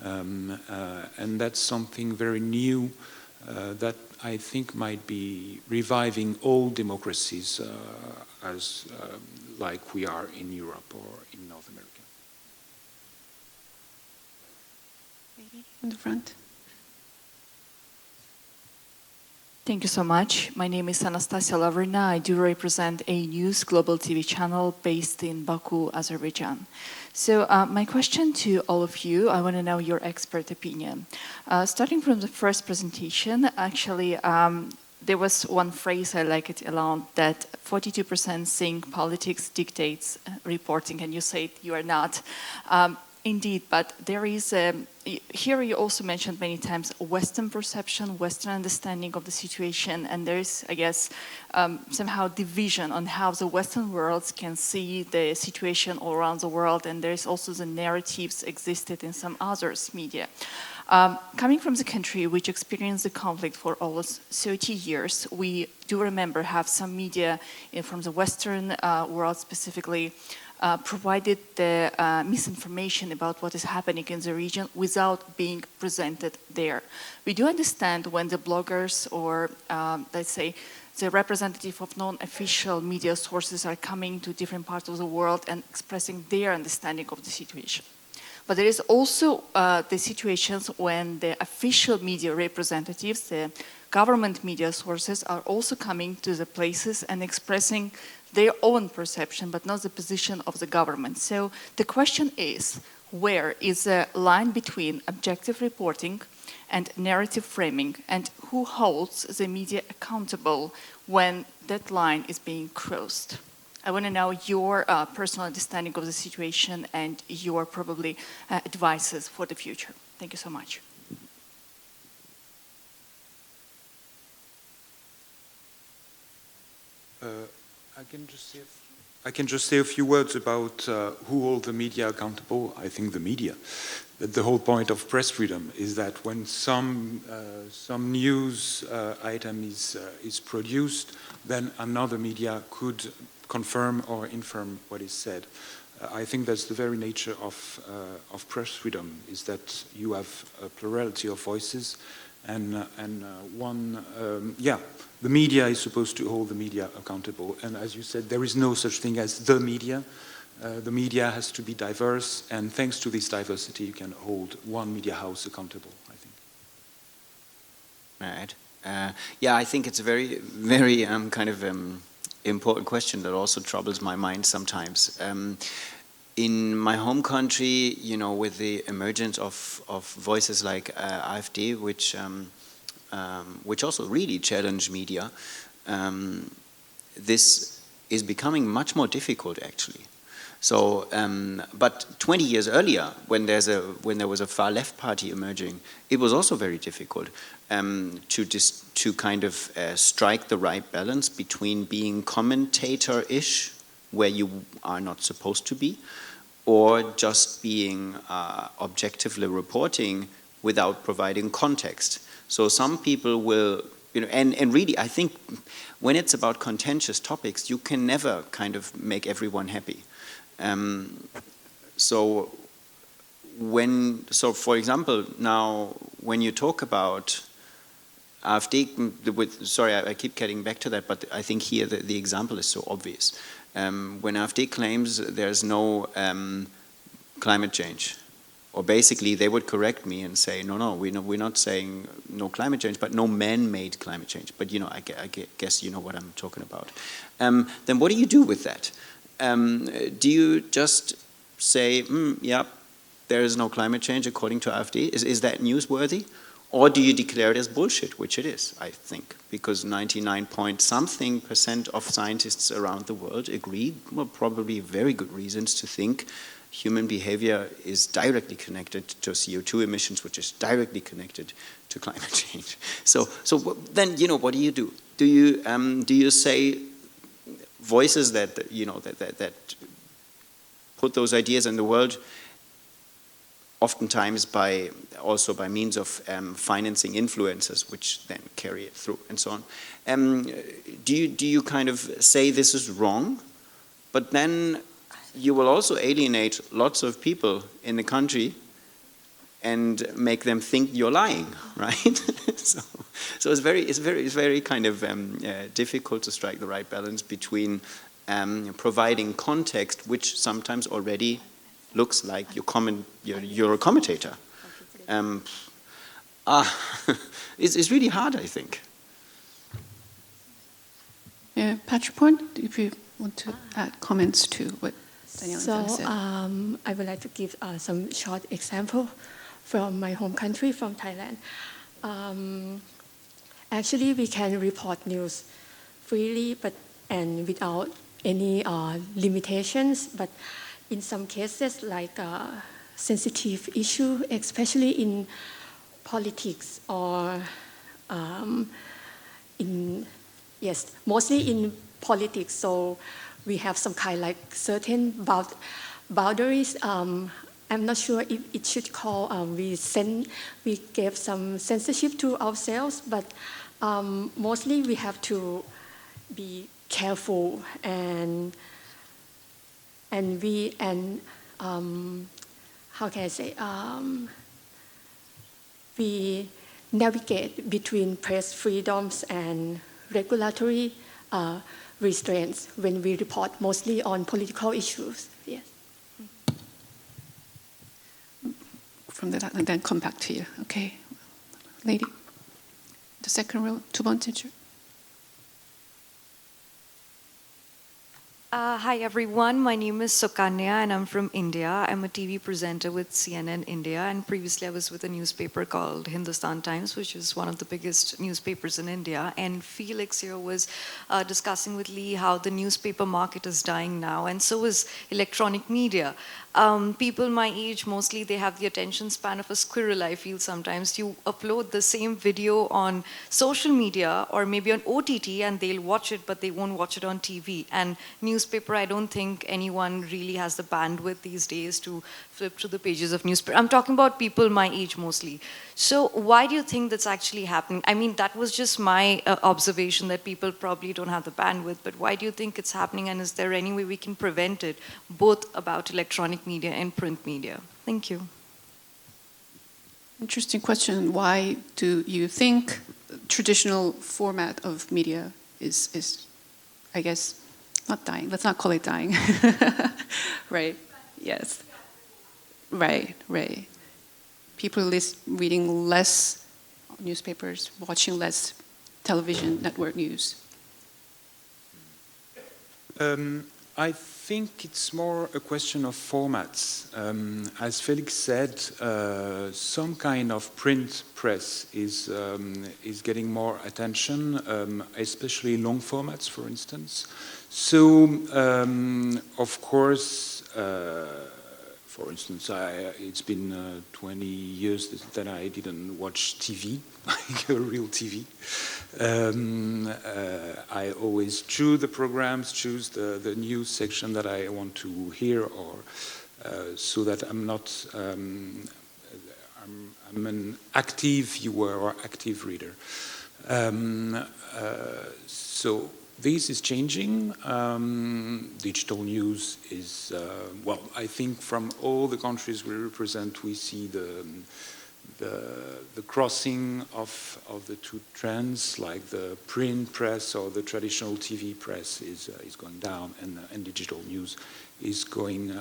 and that's something very new that I think might be reviving old democracies as like we are in Europe or in North America. In the front. Thank you so much. My name is Anastasia Lavrina. I do represent a news global TV channel based in Baku, Azerbaijan. So my question to all of you, I want to know your expert opinion. Starting from the first presentation, actually, there was one phrase I like it a lot, that 42% think politics dictates reporting, and you said you are not. Indeed, but there is, here you also mentioned many times, Western perception, Western understanding of the situation, and there is, I guess, somehow division on how the Western worlds can see the situation all around the world, and there is also the narratives existed in some others media. Coming from the country which experienced the conflict for almost 30 years, we do remember have some media from the Western world specifically provided the misinformation about what is happening in the region without being presented there. We do understand when the bloggers or, let's say, the representative of non-official media sources are coming to different parts of the world and expressing their understanding of the situation. But there is also the situations when the official media representatives, the government media sources, are also coming to the places and expressing their own perception, but not the position of the government. So the question is, where is the line between objective reporting and narrative framing, and who holds the media accountable when that line is being crossed? I want to know your personal understanding of the situation and your probably advices for the future. Thank you so much. I can just say a few words about who hold the media accountable. I think the media. The whole point of press freedom is that when some news item is produced, then another media could confirm or infirm what is said. I think that's the very nature of press freedom, is that you have a plurality of voices, and the media is supposed to hold the media accountable. And as you said, there is no such thing as the media. The media has to be diverse, and thanks to this diversity, you can hold one media house accountable, I think. Right. Yeah, I think it's a very, very important question that also troubles my mind sometimes. In my home country, you know, with the emergence of voices like AfD, which also really challenge media, this is becoming much more difficult, actually. So, but 20 years earlier, when there was a far left party emerging, it was also very difficult to kind of strike the right balance between being commentator-ish, where you are not supposed to be, or just being objectively reporting without providing context. So some people will, you know, and really, I think when it's about contentious topics, you can never kind of make everyone happy. So for example, now when you talk about AfD, sorry, I keep getting back to that, but I think here the example is so obvious. When AfD claims there's no climate change, or basically they would correct me and say, no, we're not saying no climate change, but no man-made climate change. But you know, I guess you know what I'm talking about. Then what do you do with that? Do you just say, yeah, there is no climate change according to AfD? Is that newsworthy? Or do you declare it as bullshit, which it is, I think, because 99-point-something% of scientists around the world agree, well, probably very good reasons to think human behavior is directly connected to CO2 emissions, which is directly connected to climate change. So then, what do? Do you say voices that put those ideas in the world, oftentimes also by means of financing influencers, which then carry it through and so on. Do you kind of say this is wrong, but then you will also alienate lots of people in the country and make them think you're lying, right? so it's very kind of difficult to strike the right balance between providing context, which sometimes already looks like you're a commentator. It's really hard, I think. Yeah, Patrick Point, if you want to add comments to what Daniela said. I would like to give some short example from my home country, from Thailand. Actually, we can report news freely, and without any limitations. But in some cases, like sensitive issue, especially in politics or mostly in politics. So we have some kind like certain boundaries. I'm not sure if it should call, we gave some censorship to ourselves, but mostly we have to be careful and how can I say, we navigate between press freedoms and regulatory restraints when we report mostly on political issues. Yes. From that, and then come back to you. Okay, lady, the second row, 2번 teacher. Hi everyone, my name is Sukanya and I'm from India. I'm a TV presenter with CNN India, and previously I was with a newspaper called Hindustan Times, which is one of the biggest newspapers in India. And Felix here was discussing with Lee how the newspaper market is dying now, and so is electronic media. People my age, mostly they have the attention span of a squirrel, I feel sometimes. You upload the same video on social media or maybe on OTT and they'll watch it, but they won't watch it on TV. And newspaper, I don't think anyone really has the bandwidth these days to flip through the pages of newspaper. I'm talking about people my age mostly. So why do you think that's actually happening? I mean, that was just my observation that people probably don't have the bandwidth, but why do you think it's happening, and is there any way we can prevent it, both about electronic media and print media? Thank you. Interesting question. Why do you think traditional format of media is, I guess, not dying? Let's not call it dying. Right? Yes. Right. People reading less newspapers, watching less television network news. I think it's more a question of formats. As Felix said, some kind of print press is getting more attention, especially long formats, for instance. So, of course, for instance, it's been 20 years that I didn't watch TV, like a real TV. I always choose the programs, choose the news section that I want to hear, or so that I'm not, I'm an active viewer or active reader. So this is changing. Digital news is, well, I think from all the countries we represent, we see the crossing of the two trends, like the print press or the traditional TV press is going down, and digital news is going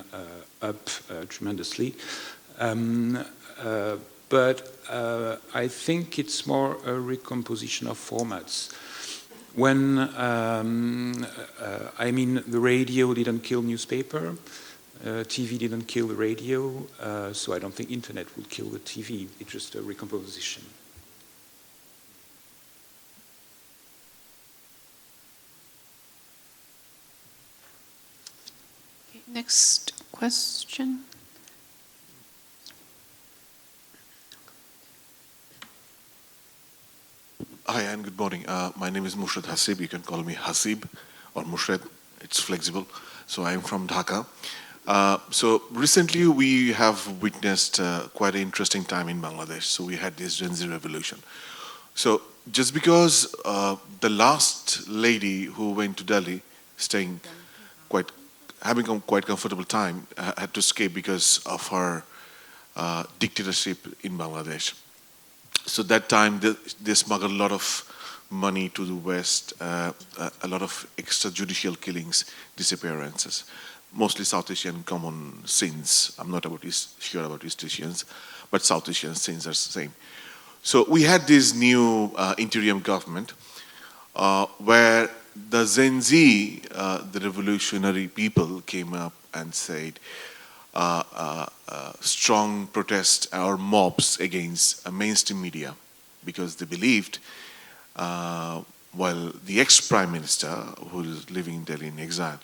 up tremendously. But I think it's more a recomposition of formats. When, I mean, the radio didn't kill newspaper, TV didn't kill the radio, so I don't think internet will kill the TV. It's just a recomposition. Okay, next question. Hi, and good morning. My name is Mushred Hasib. You can call me Hasib or Mushred. It's flexible. So I'm from Dhaka. So recently we have witnessed quite an interesting time in Bangladesh. So we had this Gen Z revolution. So just because the last lady who went to Delhi, having a quite comfortable time, had to escape because of her dictatorship in Bangladesh. So that time they smuggled a lot of money to the West, a lot of extrajudicial killings, disappearances, mostly South Asian common sins. I'm not sure about East Asians, but South Asian sins are the same. So we had this new interim government where the Gen Z, the revolutionary people, came up and said, strong protest or mobs against mainstream media because they believed, while the ex-prime minister who is living in Delhi in exile,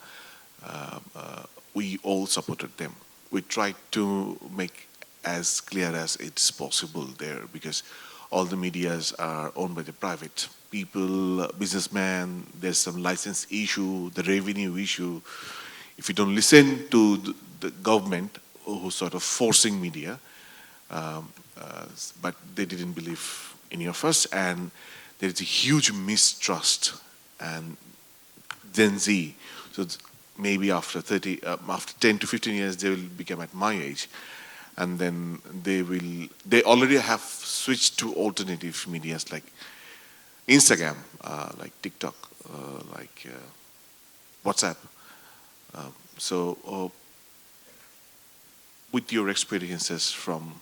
we all supported them. We tried to make as clear as it's possible there because all the medias are owned by the private people, businessmen, there's some license issue, the revenue issue. If you don't listen to the government who's sort of forcing media, but they didn't believe any of us, and there is a huge mistrust. And Gen Z, so maybe after 10 to 15 years, they will become at my age, and then they already have switched to alternative medias like Instagram, like TikTok, like WhatsApp. So with your experiences from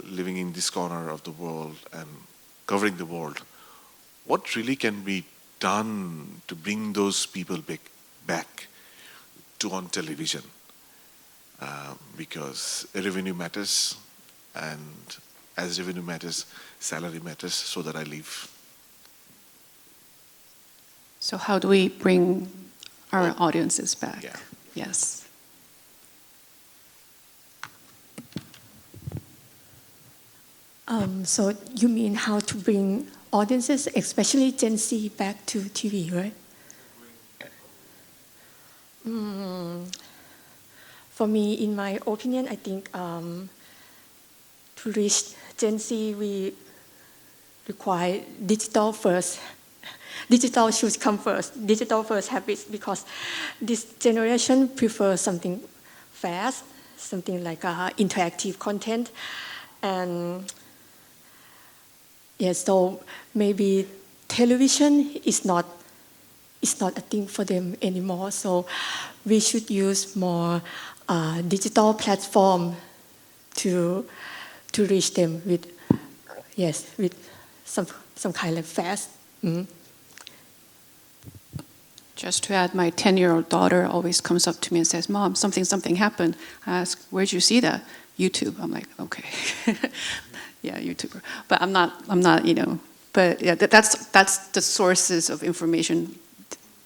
living in this corner of the world and covering the world, what really can be done to bring those people back to on television? Because revenue matters, and as revenue matters, salary matters, so that I live. So how do we bring our audiences back? Yeah. Yes. So you mean how to bring audiences, especially Gen Z, back to TV, right? For me, in my opinion, I think to reach Gen Z, we require digital first. Digital should come first, digital first habits, because this generation prefers something fast, something like interactive content. And yes, so maybe television is not a thing for them anymore. So we should use more digital platform to reach them with some kind of fast. Just to add, my 10-year-old daughter always comes up to me and says, "Mom, something happened." I ask, "Where'd you see that?" "YouTube." I'm like, "Okay." Yeah, YouTuber. But I'm not, but yeah, that's the sources of information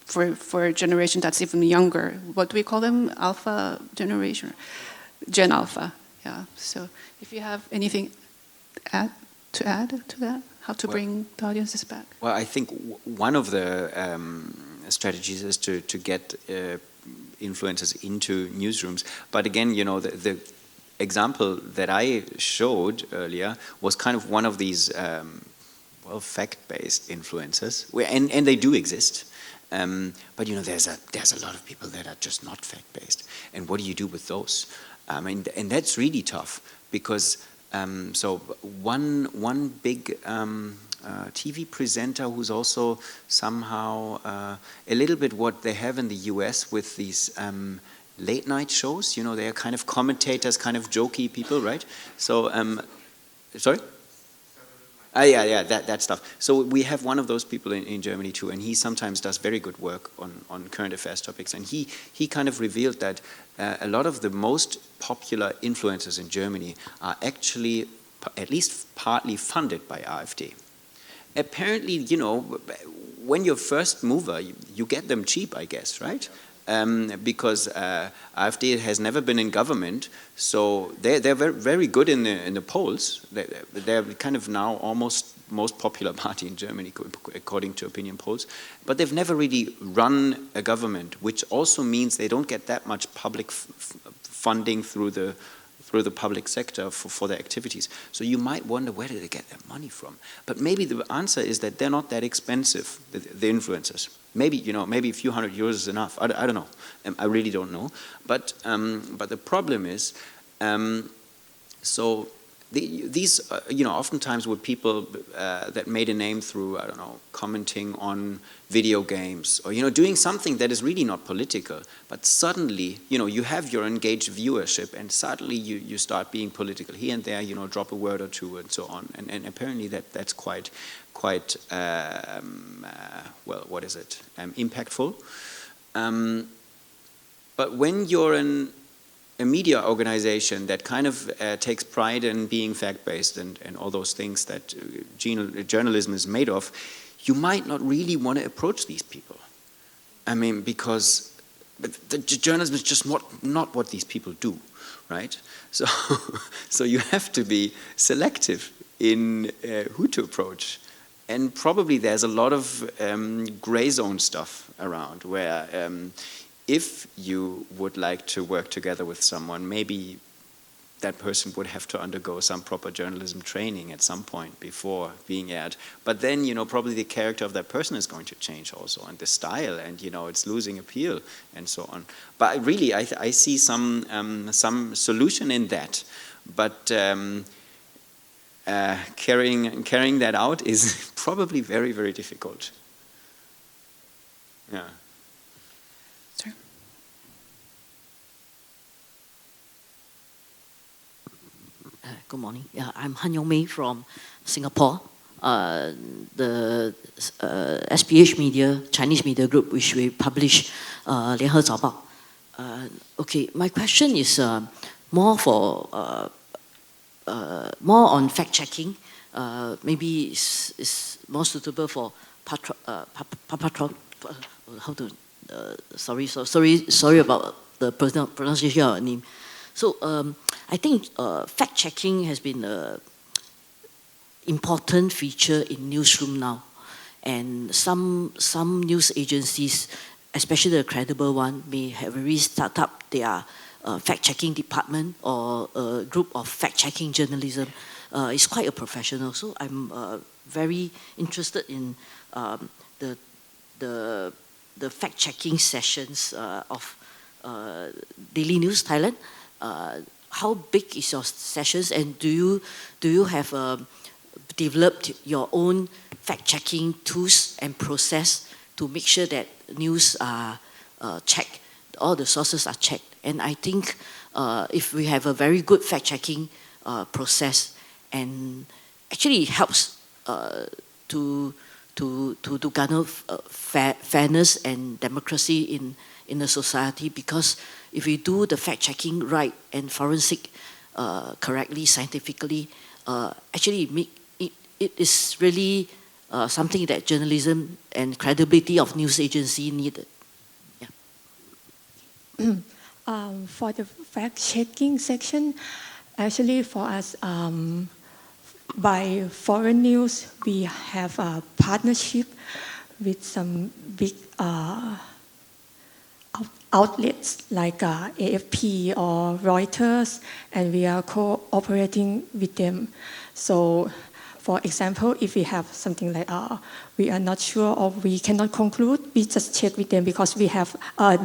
for a generation that's even younger. What do we call them? Alpha generation? Gen Alpha, yeah. So if you have anything to add to that, how to bring the audiences back? Well, I think one of the strategies is to get influencers into newsrooms. But again, the example that I showed earlier was kind of one of these fact-based influencers, and they do exist. But there's a lot of people that are just not fact-based. And what do you do with those? And that's really tough because so one big TV presenter who's also somehow a little bit what they have in the US with these late night shows. They are kind of commentators, kind of jokey people, right? So, sorry? Yeah, that stuff. So we have one of those people in Germany too, and he sometimes does very good work on current affairs topics. And he kind of revealed that a lot of the most popular influencers in Germany are actually at least partly funded by AfD. Apparently, you know, when you're first mover, you get them cheap, I guess, right? Because AfD has never been in government, so they're very, very good in the polls. They're kind of now almost most popular party in Germany, according to opinion polls. But they've never really run a government, which also means they don't get that much public funding through the public sector for their activities. So you might wonder, where do they get their money from? But maybe the answer is that they're not that expensive, the influencers. Maybe, you know, maybe a few €100 is enough. I don't know. I really don't know. But the problem is, so these, you know, oftentimes were people that made a name through, I don't know, commenting on video games or, you know, doing something that is really not political. But suddenly, you know, you have your engaged viewership and suddenly you start being political here and there, you know, drop a word or two and so on. And apparently that's quite well, what is it? Impactful. But when you're a media organization that kind of takes pride in being fact-based and all those things that journalism is made of, you might not really want to approach these people. I mean, because the journalism is just not what these people do, right? So you have to be selective in who to approach. And probably there's a lot of gray zone stuff around where if you would like to work together with someone, maybe that person would have to undergo some proper journalism training at some point before being aired. But then, you know, probably the character of that person is going to change also, and the style, and, you know, it's losing appeal, and so on. But really, I see some solution in that. But carrying that out is probably very, very difficult. Yeah. Sir? Good morning. Yeah, I'm Han Yong Mei from Singapore. The SPH Media, Chinese media group, which we publish 联合早报. Okay, my question is more on fact checking. Maybe it's more suitable for how to sorry about the pronunciation of your name. So I think fact checking has been an important feature in newsroom now, and some news agencies, especially the credible one, may have already started up their fact checking department or a group of fact checking journalism. It's quite a professional, so I'm very interested in the fact checking sessions of Daily News Thailand. How big is your sessions, and do you have developed your own fact checking tools and process to make sure that news are checked, all the sources are checked? And I think if we have a very good fact checking process, and actually it helps to garner fairness and democracy in the society, because if we do the fact checking right and forensic correctly, scientifically, actually it is really something that journalism and credibility of news agency needed. Yeah. For the fact checking section, actually for us, by foreign news, we have a partnership with some big outlets like AFP or Reuters, and we are cooperating with them. So, for example, if we have something like we are not sure or we cannot conclude, we just check with them, because we have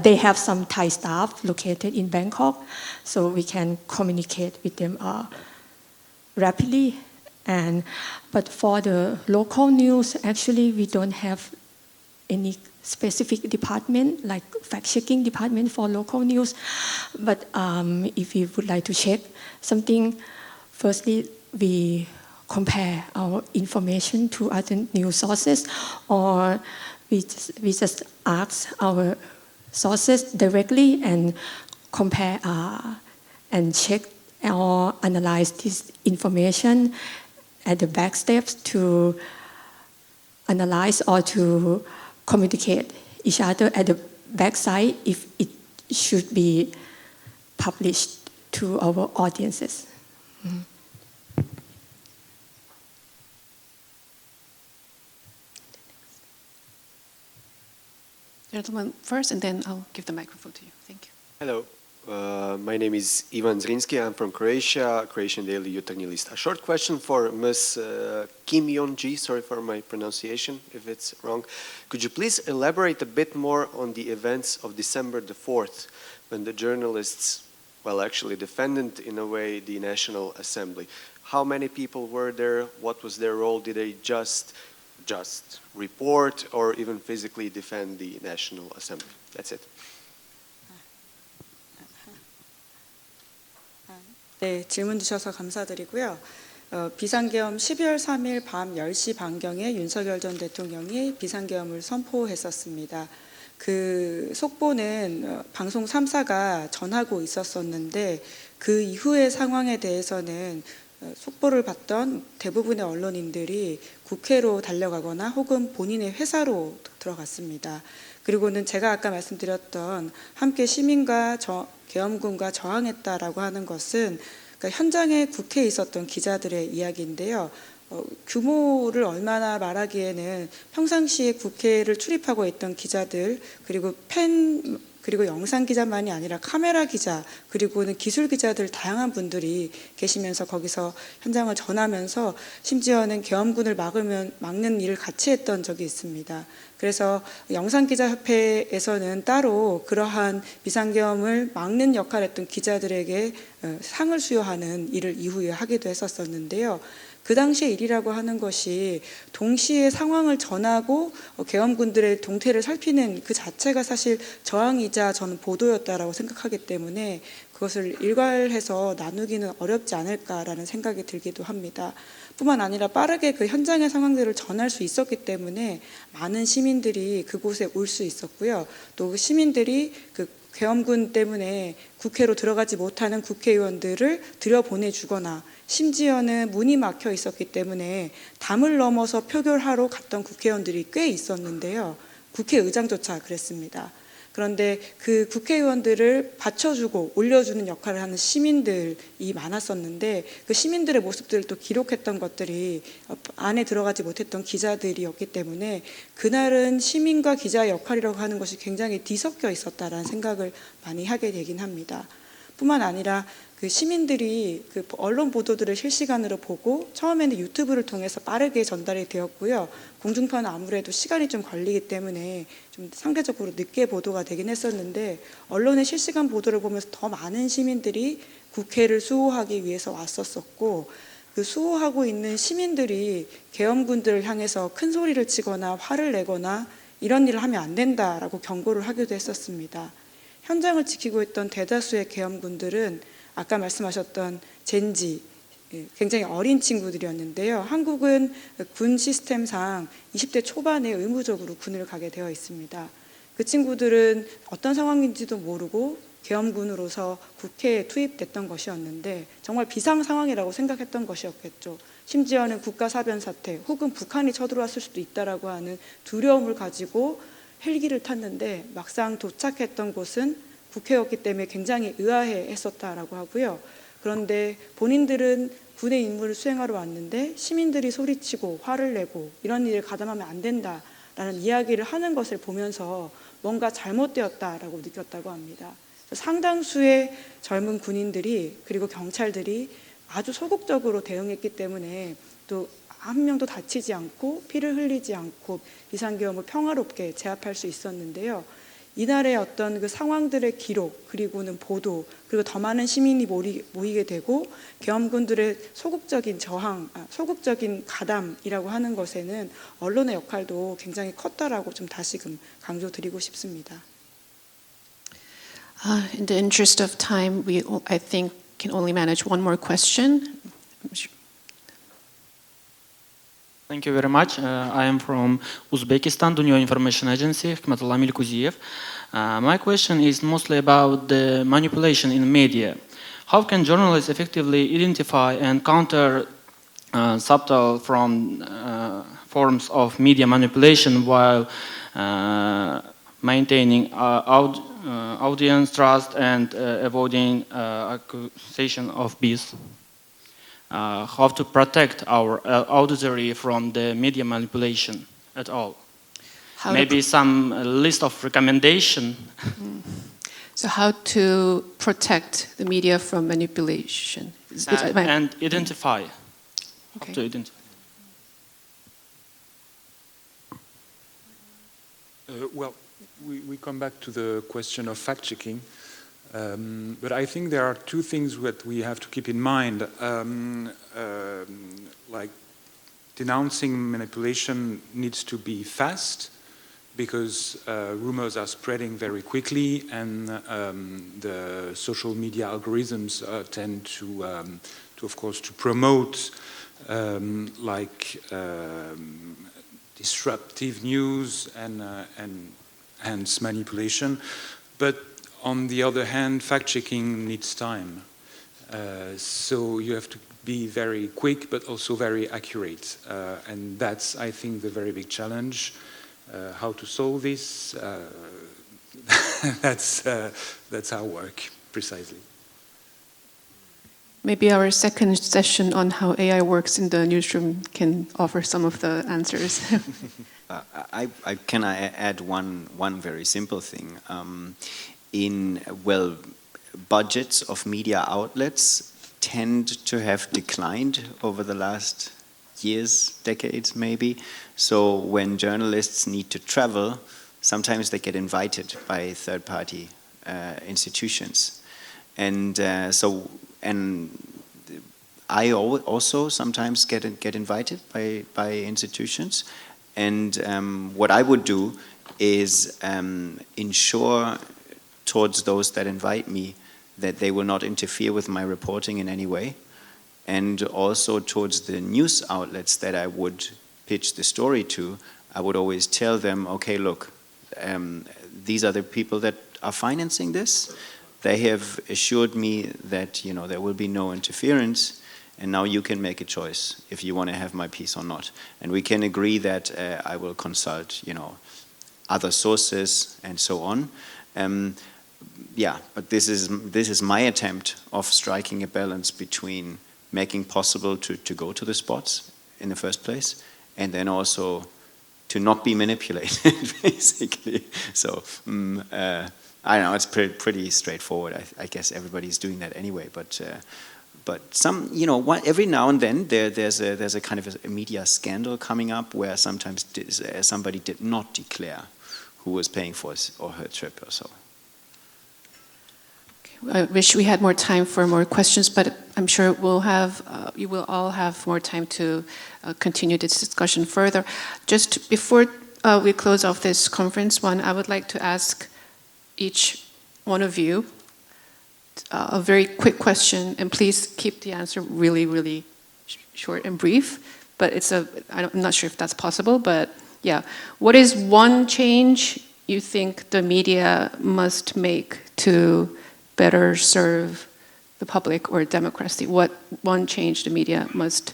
they have some Thai staff located in Bangkok, so we can communicate with them rapidly. But for the local news, actually we don't have any specific department like fact-checking department for local news. But if you would like to check something, firstly we compare our information to other news sources, or we just ask our sources directly and compare and check or analyze this information at the back steps to analyze or to communicate each other at the backside if it should be published to our audiences. Gentleman first, and then I'll give the microphone to you. Thank you. Hello, my name is Ivan Zrinski. I'm from Croatia, Croatian daily Jutarnji List. A short question for Ms. Kim Yon-ji, sorry for my pronunciation if it's wrong. Could you please elaborate a bit more on the events of December the 4th, when the journalists, well, actually defended in a way the National Assembly? How many people were there? What was their role? Did they just report or even physically defend the National Assembly? That's it. 네, 질문 주셔서 감사드리고요. 비상계엄 12월 3일 밤 10시 반경에 윤석열 전 대통령이 비상계엄을 선포했었습니다. 그 속보는 방송 3사가 전하고 있었었는데 그 이후의 상황에 대해서는 속보를 받던 대부분의 언론인들이 국회로 달려가거나 혹은 본인의 회사로 들어갔습니다. 그리고는 제가 아까 말씀드렸던 함께 시민과 계엄군과 저항했다라고 하는 것은 그러니까 현장에 국회에 있었던 기자들의 이야기인데요. 규모를 얼마나 말하기에는 평상시에 국회를 출입하고 있던 기자들 그리고 영상 기자만이 아니라 카메라 기자 그리고는 기술 기자들 다양한 분들이 계시면서 거기서 현장을 전하면서 심지어는 계엄군을 막는 일을 같이 했던 적이 있습니다. 그래서 영상기자협회에서는 따로 그러한 비상계엄을 막는 역할을 했던 기자들에게 상을 수여하는 일을 이후에 하기도 했었는데요. 그 당시의 일이라고 하는 것이 동시에 상황을 전하고 계엄군들의 동태를 살피는 그 자체가 사실 저항이자 저는 보도였다라고 생각하기 때문에 그것을 일괄해서 나누기는 어렵지 않을까라는 생각이 들기도 합니다. 뿐만 아니라 빠르게 그 현장의 상황들을 전할 수 있었기 때문에 많은 시민들이 그곳에 올 수 있었고요. 또 그 시민들이 그 계엄군 때문에 국회로 들어가지 못하는 국회의원들을 들여보내주거나 심지어는 문이 막혀 있었기 때문에 담을 넘어서 표결하러 갔던 국회의원들이 꽤 있었는데요. 국회의장조차 그랬습니다. 그런데 그 국회의원들을 받쳐주고 올려주는 역할을 하는 시민들이 많았었는데 그 시민들의 모습들을 또 기록했던 것들이 안에 들어가지 못했던 기자들이었기 때문에 그날은 시민과 기자의 역할이라고 하는 것이 굉장히 뒤섞여 있었다라는 생각을 많이 하게 되긴 합니다. 뿐만 아니라 그 시민들이 그 언론 보도들을 실시간으로 보고 처음에는 유튜브를 통해서 빠르게 전달이 되었고요. 공중파는 아무래도 시간이 좀 걸리기 때문에 좀 상대적으로 늦게 보도가 되긴 했었는데 언론의 실시간 보도를 보면서 더 많은 시민들이 국회를 수호하기 위해서 왔었고 그 수호하고 있는 시민들이 계엄군들을 향해서 큰 소리를 치거나 화를 내거나 이런 일을 하면 안 된다라고 경고를 하기도 했었습니다. 현장을 지키고 있던 대다수의 계엄군들은 아까 말씀하셨던 젠지, 굉장히 어린 친구들이었는데요. 한국은 군 시스템상 20대 초반에 의무적으로 군을 가게 되어 있습니다. 그 친구들은 어떤 상황인지도 모르고 계엄군으로서 국회에 투입됐던 것이었는데 정말 비상 상황이라고 생각했던 것이었겠죠. 심지어는 국가사변 사태 혹은 북한이 쳐들어왔을 수도 있다라고 하는 두려움을 가지고 헬기를 탔는데 막상 도착했던 곳은 국회였기 때문에 굉장히 의아해했었다라고 하고요. 그런데 본인들은 군의 임무를 수행하러 왔는데 시민들이 소리치고 화를 내고 이런 일을 가담하면 안 된다라는 이야기를 하는 것을 보면서 뭔가 잘못되었다라고 느꼈다고 합니다. 상당수의 젊은 군인들이 그리고 경찰들이 아주 소극적으로 대응했기 때문에 또 한 명도 다치지 않고 피를 흘리지 않고 비상계엄을 평화롭게 제압할 수 있었는데요. 이날의 어떤 그 상황들의 기록 그리고는 보도 그리고 더 많은 시민이 모이게 되고 계엄군들의 소극적인 저항, 소극적인 가담이라고 하는 것에는 언론의 역할도 굉장히 컸다라고 좀 다시금 강조드리고 싶습니다. In the interest of time, I think can only manage one more question. Thank you very much. I am from Uzbekistan, Dunyo Information Agency, Hikmatullah Milkuziyev. My question is mostly about the manipulation in media. How can journalists effectively identify and counter subtle forms of media manipulation while maintaining audience trust and avoiding accusation of bias? How to protect our auditory from the media manipulation at all? Maybe some list of recommendation. So how to protect the media from manipulation? And identify. Okay. How to identify. Well, we come back to the question of fact-checking. But I think there are two things that we have to keep in mind. Like denouncing manipulation needs to be fast because rumors are spreading very quickly, and the social media algorithms tend to, of course, to promote disruptive news and hence manipulation. But on the other hand, fact-checking needs time. So you have to be very quick, but also very accurate. And that's, I think, the very big challenge. How to solve this? That's our work, precisely. Maybe our second session on how AI works in the newsroom can offer some of the answers. Can I add one very simple thing? Budgets of media outlets tend to have declined over the last years, decades maybe. So when journalists need to travel, sometimes they get invited by third-party institutions. And I also sometimes get invited by institutions. And what I would do is ensure towards those that invite me that they will not interfere with my reporting in any way. And also towards the news outlets that I would pitch the story to, I would always tell them, okay, look, these are the people that are financing this. They have assured me that there will be no interference, and now you can make a choice if you want to have my piece or not. And we can agree that I will consult, other sources and so on. But this is my attempt of striking a balance between making possible to go to the spots in the first place, and then also to not be manipulated, basically. So I don't know, it's pretty straightforward. I guess everybody's doing that anyway. But some, every now and then there's a kind of a media scandal coming up where sometimes somebody did not declare who was paying for his or her trip or so. I wish we had more time for more questions, but I'm sure you will all have more time to continue this discussion further. Just before we close off this conference one, I would like to ask each one of you a very quick question, and please keep the answer really, really short and brief. But I'm not sure if that's possible, but yeah. What is one change you think the media must make to better serve the public or democracy? What one change the media must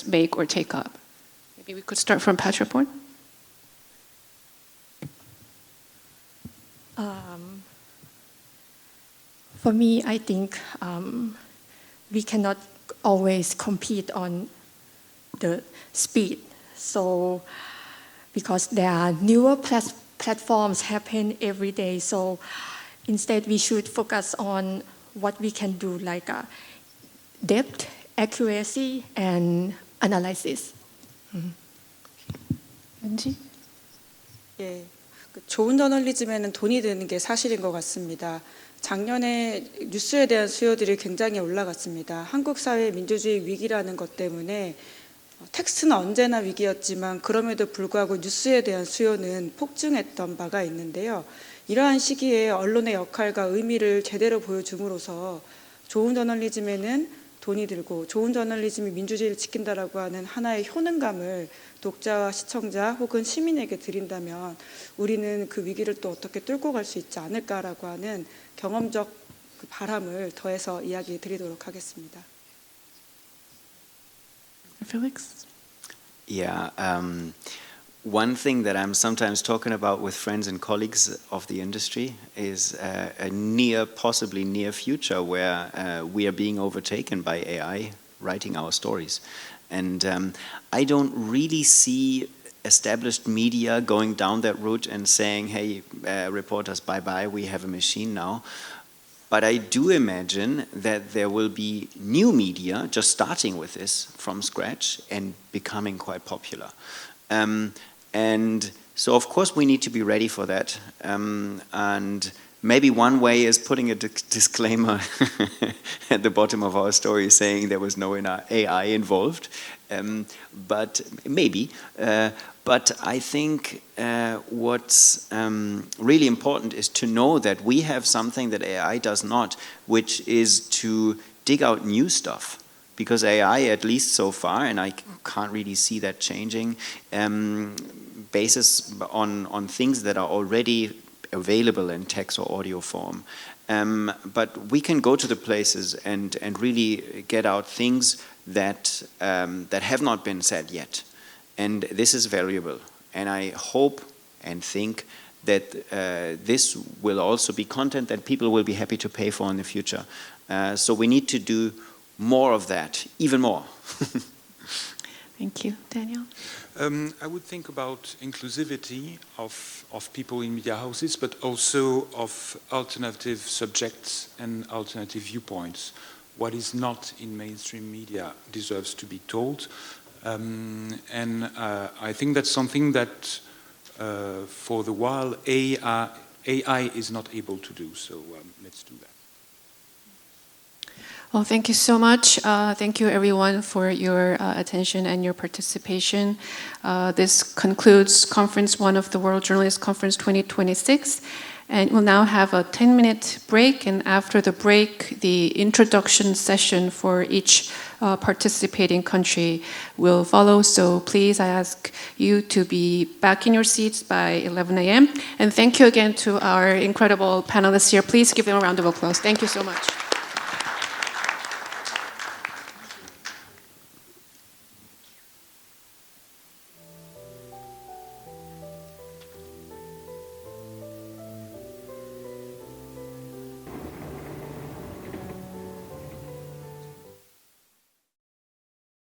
make or take up? Maybe we could start from Patraporn. For me, I think we cannot always compete on the speed. So, because there are newer platforms happen every day. So, instead, we should focus on what we can do, like depth, accuracy, and analysis. 왠지? 예, 좋은 저널리즘에는 돈이 드는 게 사실인 것 같습니다. 작년에 뉴스에 대한 수요들이 굉장히 올라갔습니다. 한국 사회의 민주주의 위기라는 것 때문에 텍스트는 언제나 위기였지만 그럼에도 불구하고 뉴스에 대한 수요는 폭증했던 바가 있는데요. 이러한 시기에 언론의 역할과 의미를 제대로 보여줌으로써 좋은 저널리즘에는 돈이 들고 좋은 저널리즘이 민주주의를 지킨다라고 하는 하나의 효능감을 독자와 시청자 혹은 시민에게 드린다면 우리는 그 위기를 또 어떻게 뚫고 갈 수 있지 않을까라고 하는 경험적 그 바람을 더해서 이야기 드리도록 하겠습니다. Felix? Yeah, one thing that I'm sometimes talking about with friends and colleagues of the industry is a possibly near future where we are being overtaken by AI writing our stories. And I don't really see established media going down that route and saying, hey, reporters, bye-bye, we have a machine now. But I do imagine that there will be new media just starting with this from scratch and becoming quite popular. And so, of course, we need to be ready for that. And maybe one way is putting a disclaimer at the bottom of our story saying there was no AI involved. But maybe. But I think what's really important is to know that we have something that AI does not, which is to dig out new stuff. Because AI, at least so far, and I can't really see that changing, bases on things that are already available in text or audio form. But we can go to the places and really get out things that have not been said yet. And this is valuable. And I hope and think that this will also be content that people will be happy to pay for in the future. So we need to do more of that, even more. Thank you. Daniel? I would think about inclusivity of people in media houses, but also of alternative subjects and alternative viewpoints. What is not in mainstream media deserves to be told. And I think that's something that, for the while, AI is not able to do. So let's do that. Well, thank you so much. Thank you, everyone, for your attention and your participation. This concludes Conference 1 of the World Journalist Conference 2026. And we'll now have a 10-minute break. And after the break, the introduction session for each participating country will follow. So please, I ask you to be back in your seats by 11 a.m. And thank you again to our incredible panelists here. Please give them a round of applause. Thank you so much.